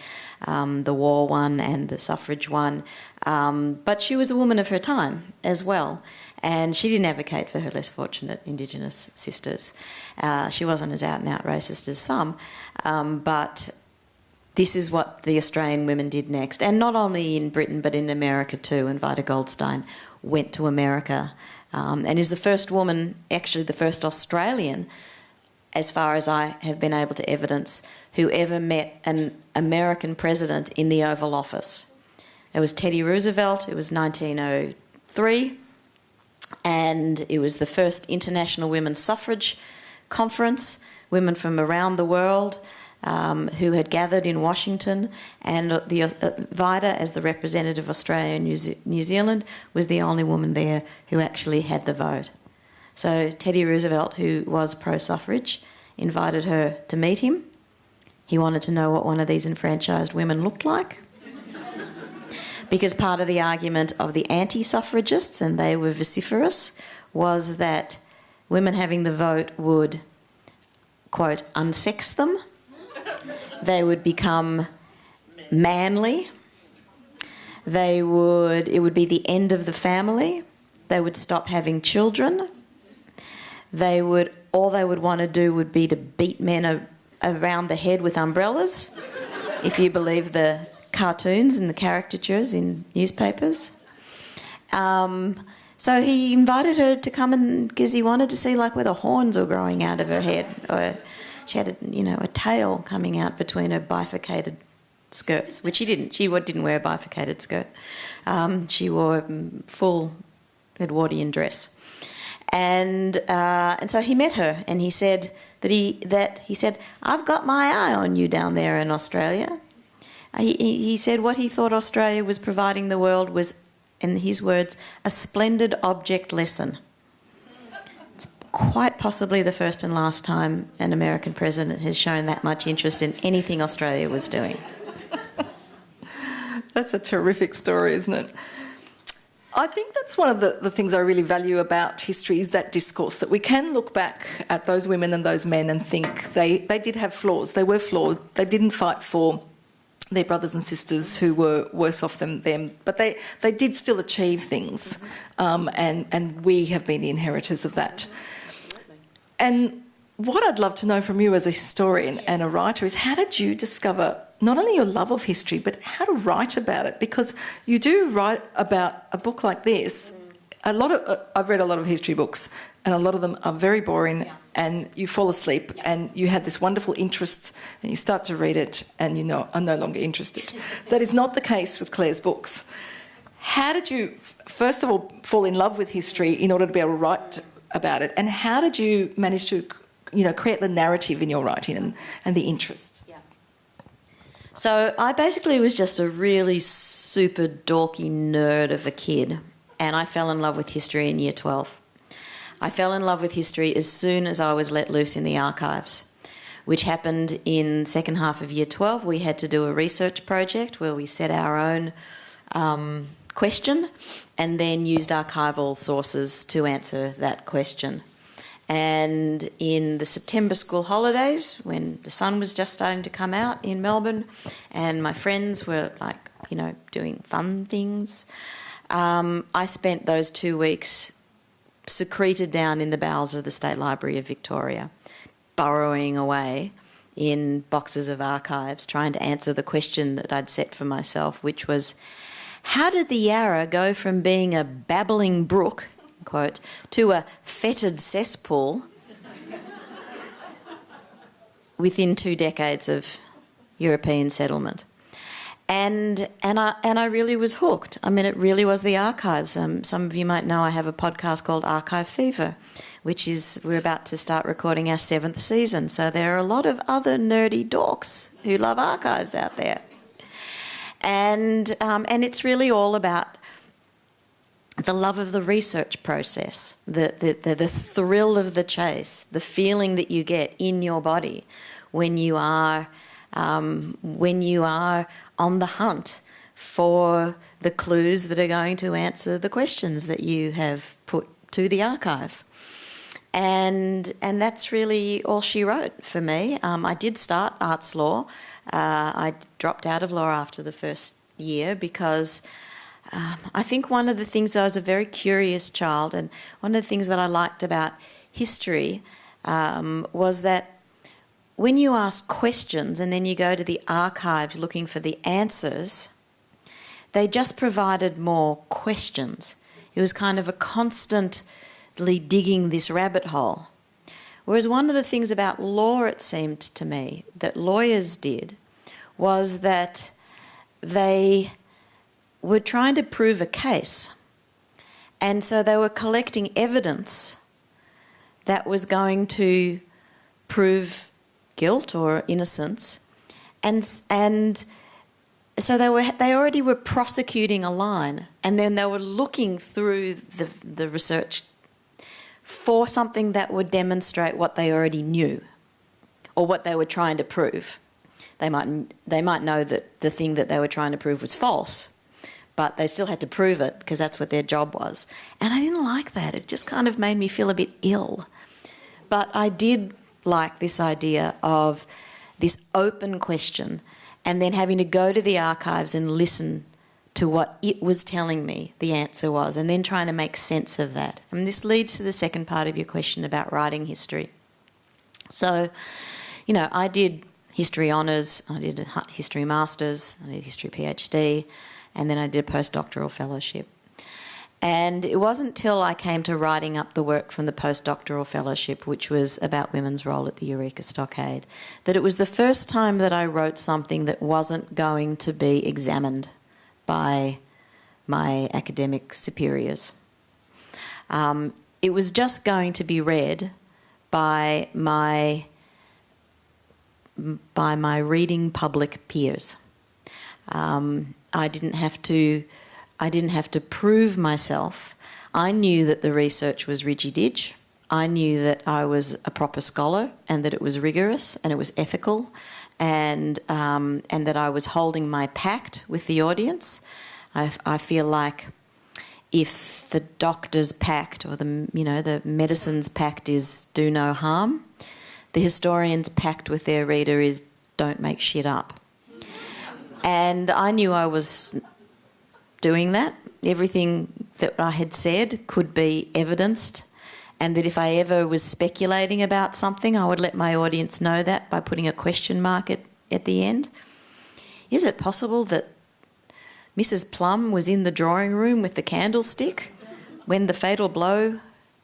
the war one and the suffrage one. But she was a woman of her time as well, and she didn't advocate for her less fortunate Indigenous sisters. She wasn't as out and out racist as some, but this is what the Australian women did next, and not only in Britain but in America too. And Vida Goldstein went to America and is the first woman, actually the first Australian, as far as I have been able to evidence, who ever met an American president in the Oval Office. It was Teddy Roosevelt. It was 1903, and it was the first International Women's Suffrage Conference. Women from around the world who had gathered in Washington, and Vida, as the representative of Australia and New Zealand, was the only woman there who actually had the vote. So Teddy Roosevelt, who was pro-suffrage, invited her to meet him. He wanted to know what one of these enfranchised women looked like. Because part of the argument of the anti-suffragists, and they were vociferous, was that women having the vote would, quote, unsex them. They would become manly. It would be the end of the family. They would stop having children. All they would want to do would be to beat men around the head with umbrellas, if you believe the cartoons and the caricatures in newspapers. So he invited her to come because he wanted to see like where the horns were growing out of her head, or she had a tail coming out between her bifurcated skirts, which she didn't. She didn't wear a bifurcated skirt. She wore a full Edwardian dress, and so he met her, and he said he said, "I've got my eye on you down there in Australia." He said what he thought Australia was providing the world was, in his words, a splendid object lesson. It's quite possibly the first and last time an American president has shown that much interest in anything Australia was doing. That's a terrific story, isn't it? I think that's one of the things I really value about history is that discourse, that we can look back at those women and those men and think they did have flaws. They were flawed. They didn't fight for their brothers and sisters who were worse off than them, but they did still achieve things, and we have been the inheritors of that. Absolutely. And what I'd love to know from you as a historian and a writer is, how did you discover not only your love of history, but how to write about it? Because you do write about a book like this. I've read a lot of history books, and a lot of them are very boring, and you fall asleep, and you had this wonderful interest, and you start to read it, and are no longer interested. That is not the case with Clare's books. How did you, first of all, fall in love with history in order to be able to write about it, and how did you manage to, create the narrative in your writing and the interest? So I basically was just a really super dorky nerd of a kid, and I fell in love with history in Year 12. I fell in love with history as soon as I was let loose in the archives, which happened in second half of Year 12. We had to do a research project where we set our own question and then used archival sources to answer that question. And in the September school holidays, when the sun was just starting to come out in Melbourne and my friends were doing fun things, I spent those 2 weeks secreted down in the bowels of the State Library of Victoria, burrowing away in boxes of archives, trying to answer the question that I'd set for myself, which was, how did the Yarra go from being a babbling brook, quote, to a fetid cesspool within 2 decades of European settlement? And I really was hooked. I mean, it really was the archives. Some of you might know I have a podcast called Archive Fever, which we're about to start recording our 7th season. So there are a lot of other nerdy dorks who love archives out there. And it's really all about the love of the research process, the thrill of the chase, the feeling that you get in your body when you are on the hunt for the clues that are going to answer the questions that you have put to the archive. And that's really all she wrote for me. I did start arts law. I dropped out of law after the first year because I think one of the things, I was a very curious child, and one of the things that I liked about history was that when you ask questions and then you go to the archives looking for the answers, they just provided more questions. It was kind of a constantly digging this rabbit hole. Whereas one of the things about law, it seemed to me, that lawyers did was that they were trying to prove a case. And so they were collecting evidence that was going to prove guilt or innocence. And so they already were prosecuting a line, and then they were looking through the research for something that would demonstrate what they already knew or what they were trying to prove. They might know that the thing that they were trying to prove was false, but they still had to prove it because that's what their job was. And I didn't like that. It just kind of made me feel a bit ill. But I did like this idea of this open question and then having to go to the archives and listen to what it was telling me the answer was, and then trying to make sense of that. And this leads to the second part of your question about writing history. So, you know, I did history honours, I did a history masters, I did a history PhD, and then I did a postdoctoral fellowship. And it wasn't till I came to writing up the work from the postdoctoral fellowship, which was about women's role at the Eureka Stockade, that it was the first time that I wrote something that wasn't going to be examined by my academic superiors. It was just going to be read by my reading public peers. I didn't have to prove myself. I knew that the research was rigid-edge. I knew that I was a proper scholar and that it was rigorous and it was ethical, and that I was holding my pact with the audience. I feel like if the doctor's pact or the medicine's pact is do no harm, the historian's pact with their reader is don't make shit up. And I knew I was doing that. Everything that I had said could be evidenced, and that if I ever was speculating about something, I would let my audience know that by putting a question mark at the end. Is it possible that Mrs. Plum was in the drawing room with the candlestick when the fatal blow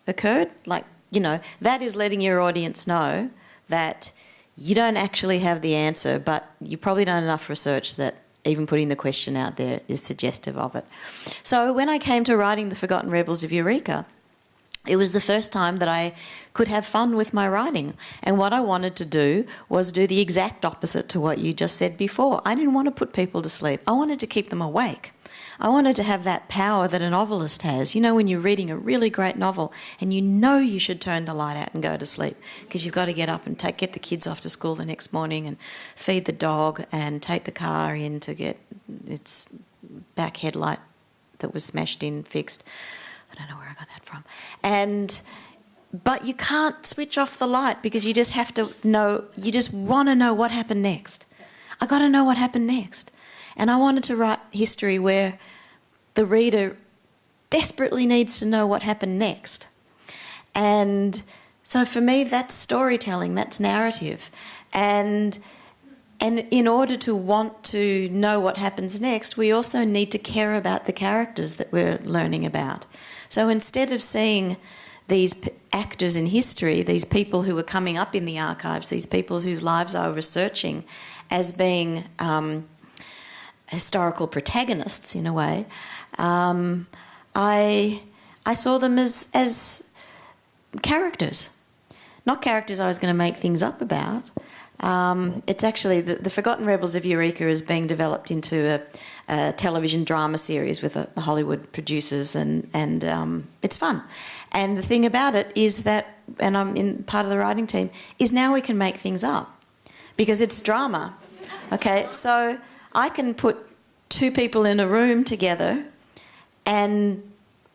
occurred? That is letting your audience know that you don't actually have the answer, but you probably done enough research that even putting the question out there is suggestive of it. So when I came to writing The Forgotten Rebels of Eureka, it was the first time that I could have fun with my writing. And what I wanted to do was do the exact opposite to what you just said before. I didn't want to put people to sleep. I wanted to keep them awake. I wanted to have that power that a novelist has. You know, when you're reading a really great novel and you know you should turn the light out and go to sleep because you've got to get up and get the kids off to school the next morning and feed the dog and take the car in to get its back headlight that was smashed in fixed. I don't know where I got that from. But you can't switch off the light because you just have to know, you just want to know what happened next. I got to know what happened next. And I wanted to write history where the reader desperately needs to know what happened next. And so for me, that's storytelling, that's narrative. And in order to want to know what happens next, we also need to care about the characters that we're learning about. So instead of seeing these actors in history, these people who are coming up in the archives, these people whose lives I was researching as being historical protagonists in a way, I saw them as characters, not characters I was going to make things up about. It's actually the Forgotten Rebels of Eureka is being developed into a television drama series with Hollywood producers, and it's fun. And the thing about it is that, and I'm in part of the writing team, is now we can make things up because it's drama. Okay, so I can put two people in a room together and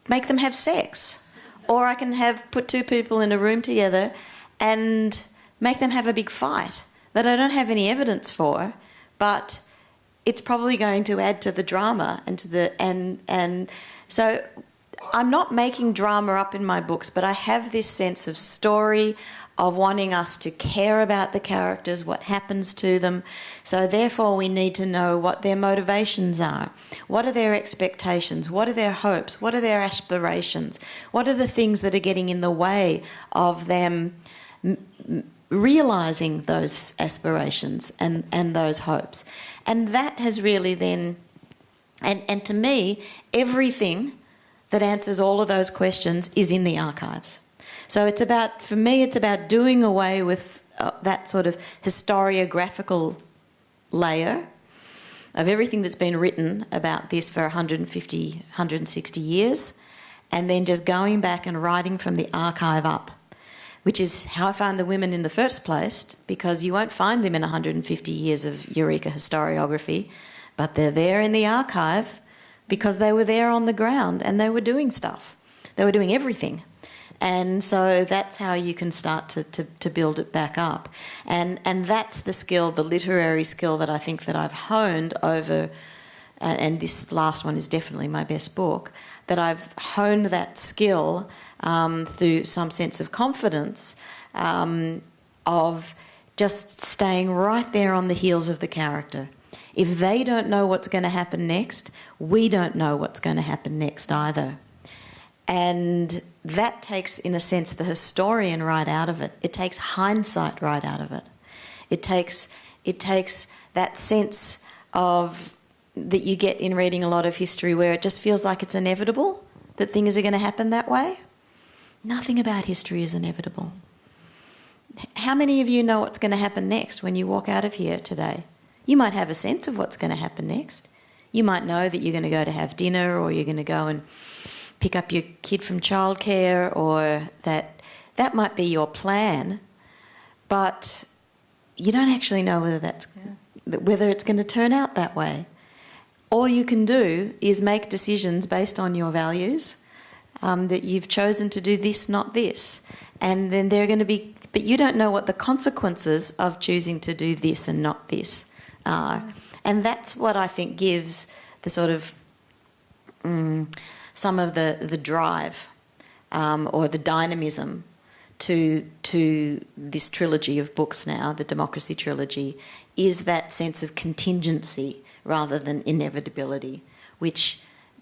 make them have sex, or I can put two people in a room together and make them have a big fight that I don't have any evidence for, but it's probably going to add to the drama and to the and so I'm not making drama up in my books, but I have this sense of story, of wanting us to care about the characters, what happens to them. So therefore we need to know what their motivations are. What are their expectations? What are their hopes? What are their aspirations? What are the things that are getting in the way of them realising those aspirations and those hopes? And that has really then, and to me, everything that answers all of those questions is in the archives. So it's about, for me, it's about doing away with that sort of historiographical layer of everything that's been written about this for 150, 160 years, and then just going back and writing from the archive up, which is how I found the women in the first place, because you won't find them in 150 years of Eureka historiography, but they're there in the archive because they were there on the ground and they were doing stuff. They were doing everything. And so that's how you can start to build it back up. And that's the skill, the literary skill that I think that I've honed over, and this last one is definitely my best book, that I've honed that skill through some sense of confidence of just staying right there on the heels of the character. If they don't know what's going to happen next, we don't know what's going to happen next either. And that takes, in a sense, the historian right out of it. It takes hindsight right out of it. It takes that sense of that you get in reading a lot of history where it just feels like it's inevitable, that things are going to happen that way. Nothing about history is inevitable. How many of you know what's going to happen next when you walk out of here today? You might have a sense of what's going to happen next. You might know that you're going to go to have dinner, or you're going to go and pick up your kid from childcare, or that might be your plan, but you don't actually know whether it's going to turn out that way. All you can do is make decisions based on your values, that you've chosen to do this, not this. And then they're going to be, but you don't know what the consequences of choosing to do this and not this are. And that's what I think gives the sort of some of the drive or the dynamism to this trilogy of books now, the Democracy Trilogy, is that sense of contingency rather than inevitability, which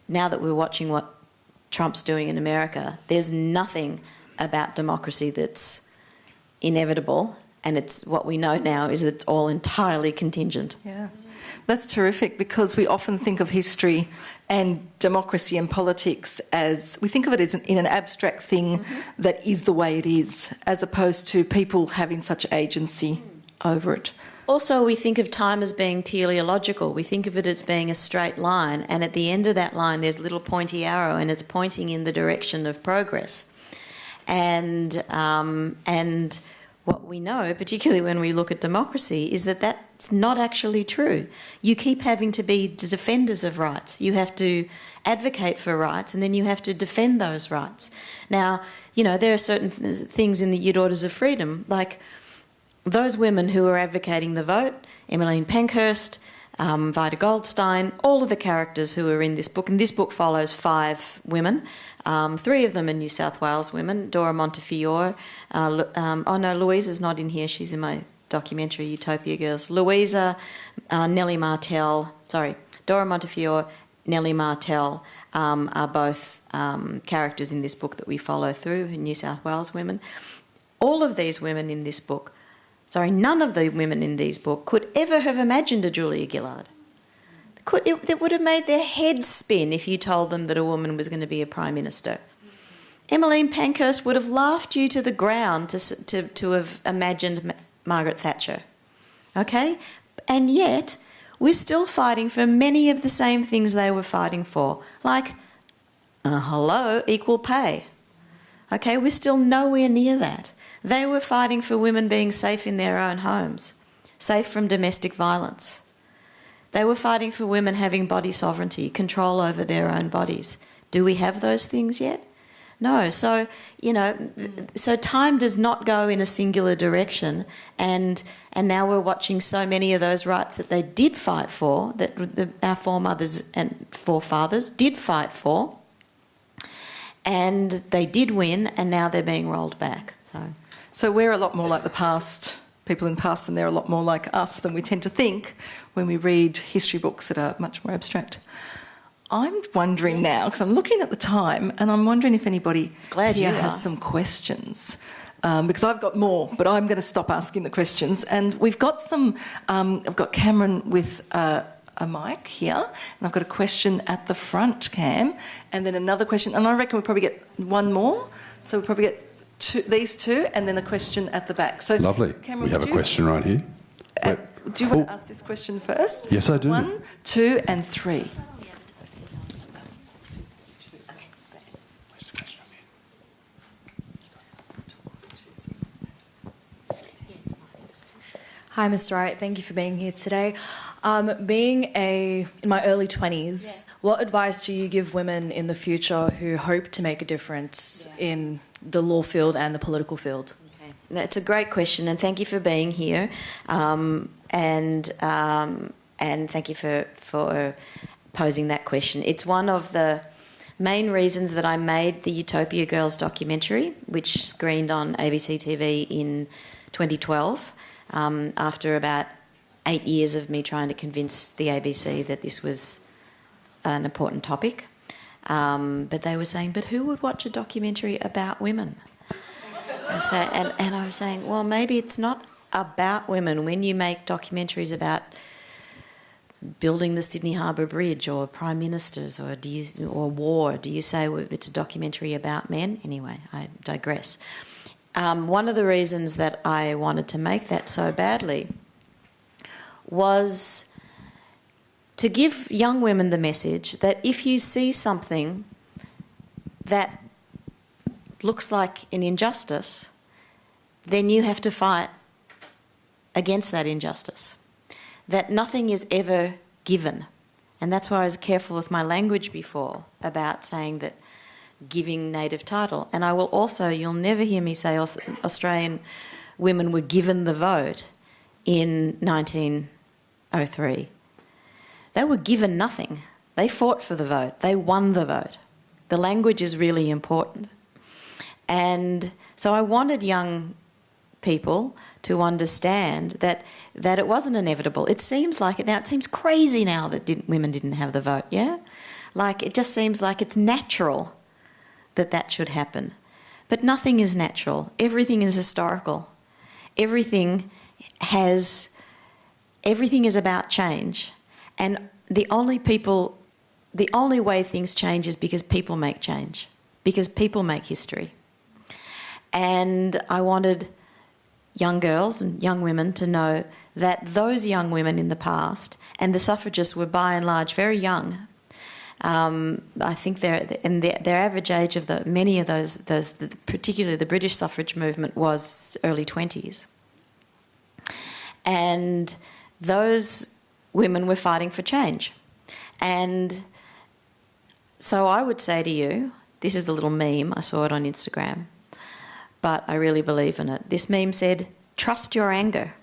now that we're watching what Trump's doing in America, there's nothing about democracy that's inevitable, and it's what we know now is it's all entirely contingent. Yeah, that's terrific, because we often think of history and democracy and politics as, we think of it as in an abstract thing that is the way it is, as opposed to people having such agency over it. Also, we think of time as being teleological. We think of it as being a straight line, and at the end of that line there's a little pointy arrow, and it's pointing in the direction of progress. And what we know, particularly when we look at democracy, is that that's not actually true. You keep having to be defenders of rights. You have to advocate for rights, and then you have to defend those rights. Now, you know, there are certain things in the Youth Orders of Freedom, like those women who are advocating the vote, Emmeline Pankhurst, Vida Goldstein, all of the characters who are in this book, and this book follows 5 women. 3 of them are New South Wales women, Dora Montefiore. Louisa's not in here, she's in my documentary, Utopia Girls. Dora Montefiore, Nellie Martell are both characters in this book that we follow through, New South Wales women. All of these women in this book, none of the women in these books could ever have imagined a Julia Gillard. It would have made their heads spin if you told them that a woman was going to be a Prime Minister. Emmeline Pankhurst would have laughed you to the ground to have imagined Margaret Thatcher. Okay? And yet, we're still fighting for many of the same things they were fighting for, like, equal pay. Okay? We're still nowhere near that. They were fighting for women being safe in their own homes, safe from domestic violence. They were fighting for women having body sovereignty, control over their own bodies. Do we have those things yet? No. So, so time does not go in a singular direction, and now we're watching so many of those rights that they did fight for, that our foremothers and forefathers did fight for, and they did win, and now they're being rolled back. So we're a lot more like the past, people in the past, and they're a lot more like us than we tend to think when we read history books that are much more abstract. I'm wondering now, because I'm looking at the time, and I'm wondering if anybody here has some questions. Because I've got more, but I'm going to stop asking the questions. And we've got some, I've got Cameron with a mic here, and I've got a question at the front, Cam, and then another question, and I reckon we'll probably get one more. So we'll probably get these 2, and then a question at the back. So, lovely. Cameron, we have a question right here. Do you want to ask this question first? Yes, I do. 1, 2, and 3. Hi, Mr. Wright. Thank you for being here today. In my early 20s, what advice do you give women in the future who hope to make a difference in the law field and the political field? Okay. That's a great question, and thank you for being here. And thank you for posing that question. It's one of the main reasons that I made the Utopia Girls documentary, which screened on ABC TV in 2012, after about 8 years of me trying to convince the ABC that this was an important topic. But they were saying, but who would watch a documentary about women? And I was saying, well, maybe it's not about women. When you make documentaries about building the Sydney Harbour Bridge or prime ministers or war, do you say it's a documentary about men? Anyway, I digress. One of the reasons that I wanted to make that so badly was to give young women the message that if you see something that looks like an injustice, then you have to fight against that injustice. That nothing is ever given. And that's why I was careful with my language before about saying that giving native title. And I will also, you'll never hear me say Australian women were given the vote in 1903. They were given nothing. They fought for the vote. They won the vote. The language is really important. And so I wanted young people to understand that it wasn't inevitable. It seems like it now. It seems crazy now that women didn't have the vote, yeah? Like, it just seems like it's natural that should happen. But nothing is natural. Everything is historical. Everything is about change. And the only way things change is because people make change, because people make history. And I wanted young girls and young women to know that those young women in the past, and the suffragists were by and large very young. I think their average age of many of those, particularly the British suffrage movement, was early 20s. And those women were fighting for change. And so I would say to you, this is the little meme, I saw it on Instagram, but I really believe in it. This meme said, trust your anger.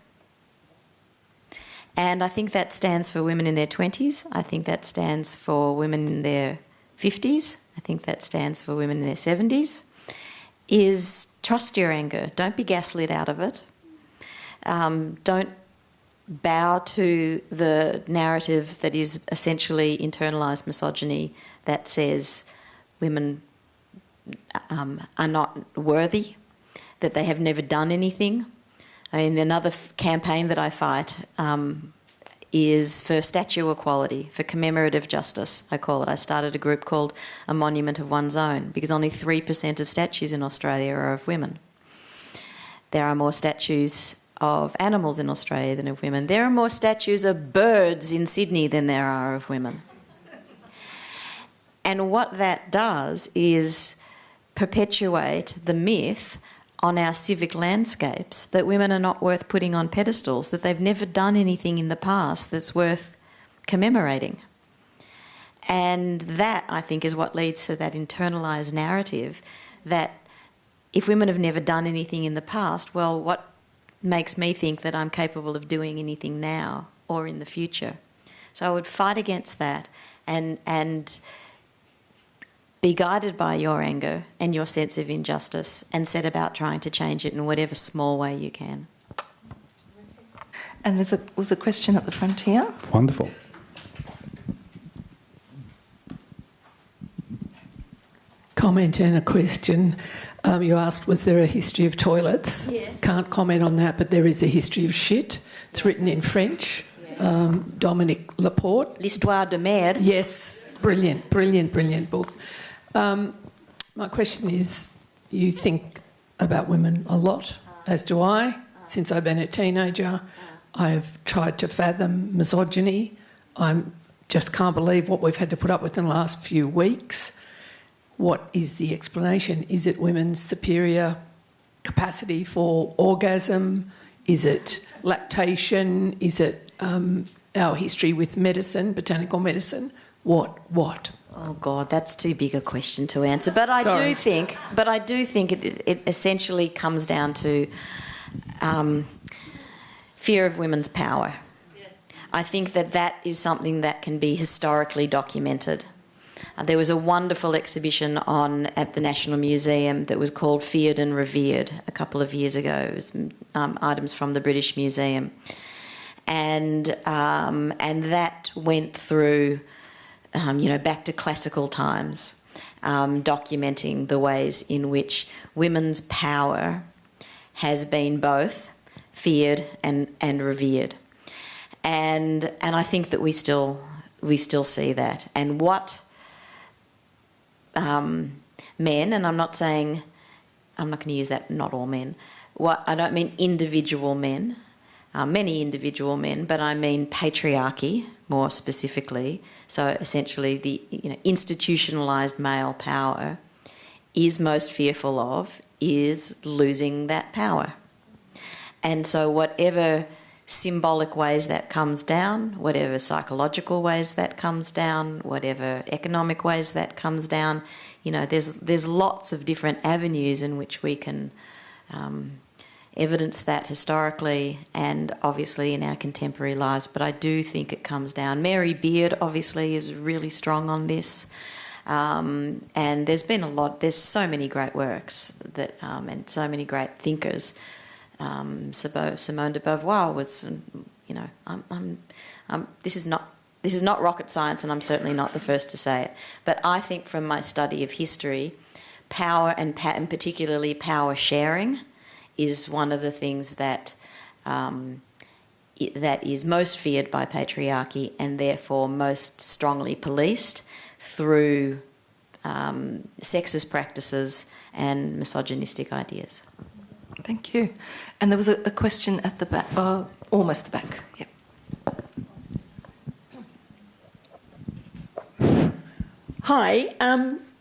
And I think that stands for women in their 20s. I think that stands for women in their 50s. I think that stands for women in their 70s. Is trust your anger. Don't be gaslit out of it. Don't bow to the narrative that is essentially internalised misogyny that says women are not worthy, that they have never done anything. I mean, another campaign that I fight is for statue equality, for commemorative justice, I call it. I started a group called A Monument of One's Own, because only 3% of statues in Australia are of women. There are more statues of animals in Australia than of women. There are more statues of birds in Sydney than there are of women. And what that does is perpetuate the myth on our civic landscapes that women are not worth putting on pedestals, that they've never done anything in the past that's worth commemorating. And that, I think, is what leads to that internalised narrative that if women have never done anything in the past, well, what makes me think that I'm capable of doing anything now or in the future? So I would fight against that and be guided by your anger and your sense of injustice and set about trying to change it in whatever small way you can. And there was a question at the front here. Wonderful. Comment and a question. You asked, was there a history of toilets? Yeah. Can't comment on that, but there is a history of shit. It's written in French. Dominique Laporte. L'Histoire de Mère. Yes, brilliant, brilliant, brilliant book. My question is, you think about women a lot, as do I. Since I've been a teenager, I've tried to fathom misogyny. I just can't believe what we've had to put up with in the last few weeks. What is the explanation? Is it women's superior capacity for orgasm? Is it lactation? Is it our history with medicine, botanical medicine? What? Oh God, that's too big a question to answer. But I do think it essentially comes down to fear of women's power. I think that is something that can be historically documented. There was a wonderful exhibition at the National Museum that was called Feared and Revered a couple of years ago. It was items from the British Museum, and that went through, back to classical times, documenting the ways in which women's power has been both feared and revered, and I think that we still see that. And what men, and I'm not going to use that, not all men. I don't mean individual men, many individual men, but I mean patriarchy more specifically. So essentially the institutionalised male power is most fearful of is losing that power. And so whatever symbolic ways that comes down, whatever psychological ways that comes down, whatever economic ways that comes down, there's lots of different avenues in which we can evidence that historically and obviously in our contemporary lives. But I do think it comes down. Mary Beard obviously is really strong on this, and there's so many great works that and so many great thinkers. Simone de Beauvoir was, this is not rocket science, and I'm certainly not the first to say it. But I think from my study of history, power and particularly power sharing is one of the things that is most feared by patriarchy and therefore most strongly policed through sexist practices and misogynistic ideas. Thank you. And there was a question at the back, almost the back. Yep. Hi,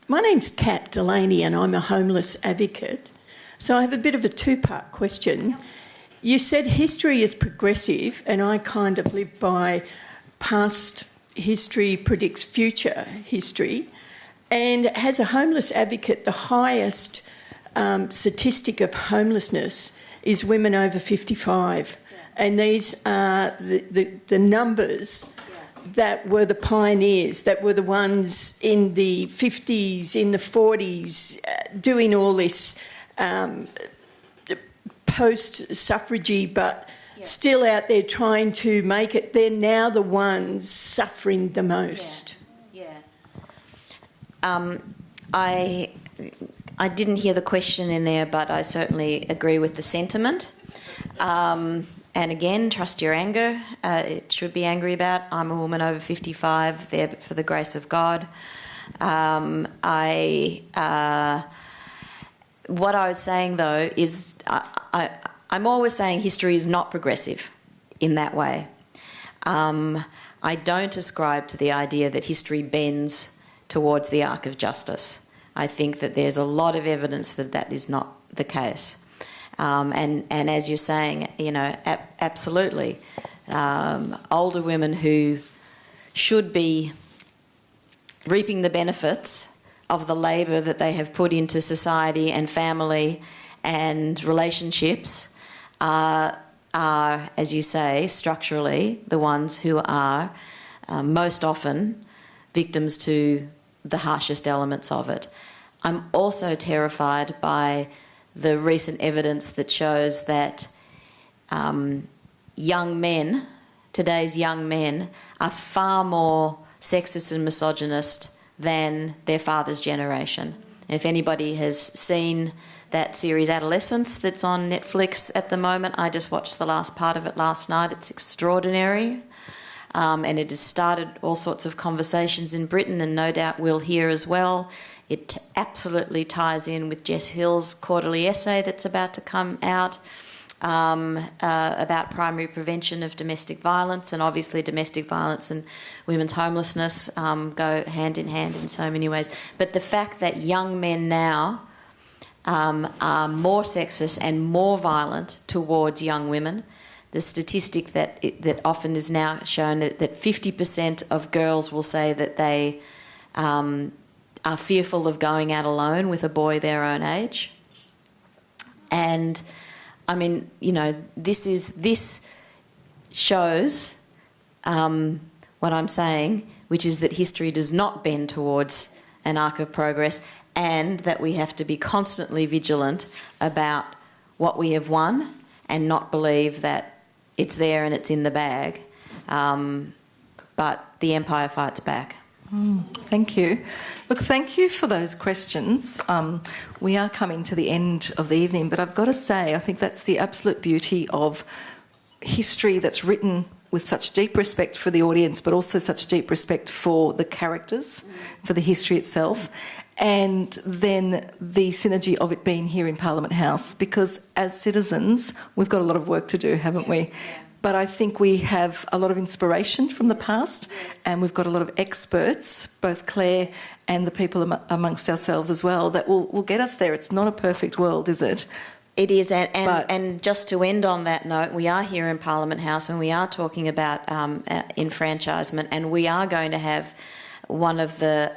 my name's Kat Delaney and I'm a homeless advocate. So I have a bit of a two-part question. You said history is progressive, and I kind of live by past history predicts future history. And as a homeless advocate, the highest statistic of homelessness is women over 55. And these are the numbers that were the pioneers, that were the ones in the 50s, in the 40s, doing all this post-suffragey, but still out there trying to make it. They're now the ones suffering the most. I didn't hear the question in there, but I certainly agree with the sentiment. And again, trust your anger. It should be angry about. I'm a woman over 55, there for the grace of God. What I was saying, though, is I'm always saying history is not progressive in that way. I don't ascribe to the idea that history bends towards the arc of justice. I think that there's a lot of evidence that that is not the case. And as you're saying, absolutely. Older women who should be reaping the benefits of the labour that they have put into society and family and relationships are, as you say, structurally the ones who are most often victims to the harshest elements of it. I'm also terrified by the recent evidence that shows that young men, today's young men, are far more sexist and misogynist than their father's generation. And if anybody has seen that series Adolescence that's on Netflix at the moment, I just watched the last part of it last night. It's extraordinary. And it has started all sorts of conversations in Britain, and no doubt will here as well. It absolutely ties in with Jess Hill's quarterly essay that's about to come out about primary prevention of domestic violence, and obviously domestic violence and women's homelessness go hand in hand in so many ways. But the fact that young men now are more sexist and more violent towards young women. The statistic that often is now shown that 50% of girls will say that they are fearful of going out alone with a boy their own age. And I mean, you know, this shows what I'm saying, which is that history does not bend towards an arc of progress, and that we have to be constantly vigilant about what we have won and not believe that it's there and it's in the bag. But the empire fights back. Thank you. Look, thank you for those questions. We are coming to the end of the evening, but I've got to say, I think that's the absolute beauty of history that's written with such deep respect for the audience, but also such deep respect for the characters, for the history itself, and then the synergy of it being here in Parliament House, because as citizens, we've got a lot of work to do, haven't we? But I think we have a lot of inspiration from the past, and we've got a lot of experts, both Claire and the people amongst ourselves as well, that will get us there. It's not a perfect world, is it? It is, and just to end on that note, we are here in Parliament House and we are talking about enfranchisement, and we are going to have one of the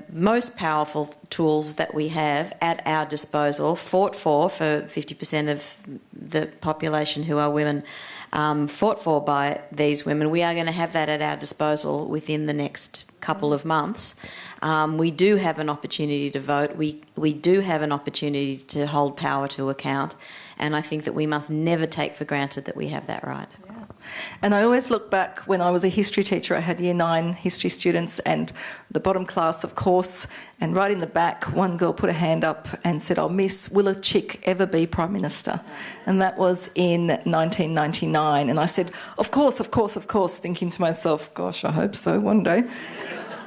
most powerful tools that we have at our disposal, fought for 50% of the population who are women, fought for by these women. We are going to have that at our disposal within the next couple of months. We do have an opportunity to vote. We do have an opportunity to hold power to account, and I think that we must never take for granted that we have that right. And I always look back when I was a history teacher. I had Year 9 history students and the bottom class, of course, and right in the back, one girl put a hand up and said, "Oh, Miss, will a chick ever be Prime Minister?" And that was in 1999. And I said, of course, thinking to myself, gosh, I hope so one day.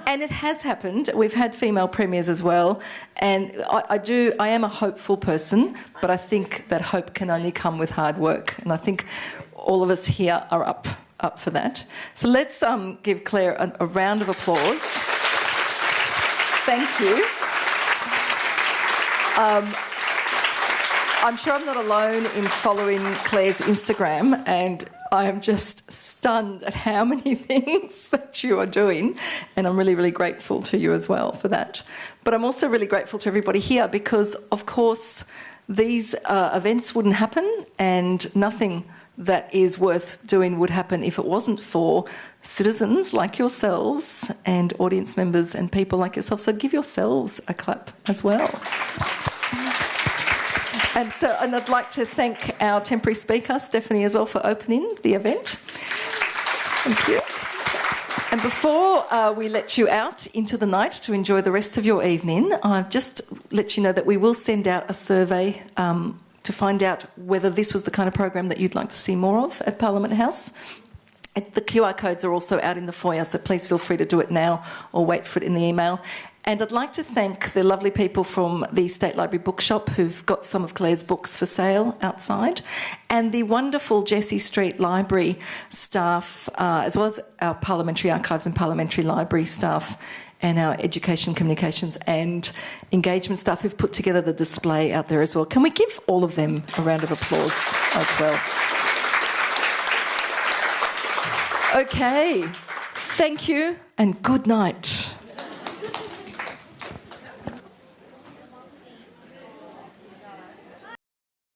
And it has happened. We've had female premiers as well. And I am a hopeful person, but I think that hope can only come with hard work. And I think all of us here are up for that. So let's give Claire a round of applause. Thank you. I'm sure I'm not alone in following Claire's Instagram, and I am just stunned at how many things that you are doing, and I'm really, really grateful to you as well for that. But I'm also really grateful to everybody here because, of course, these events wouldn't happen, and nothing that is worth doing would happen if it wasn't for citizens like yourselves and audience members and people like yourself. So give yourselves a clap as well. And I'd like to thank our temporary speaker, Stephanie, as well, for opening the event. Thank you. And before we let you out into the night to enjoy the rest of your evening, I'll just let you know that we will send out a survey to find out whether this was the kind of program that you'd like to see more of at Parliament House. The QR codes are also out in the foyer, so please feel free to do it now or wait for it in the email. And I'd like to thank the lovely people from the State Library Bookshop who've got some of Claire's books for sale outside, and the wonderful Jessie Street Library staff, as well as our Parliamentary Archives and Parliamentary Library staff, and our education, communications and engagement staff who've put together the display out there as well. Can we give all of them a round of applause as well? Okay, thank you and good night.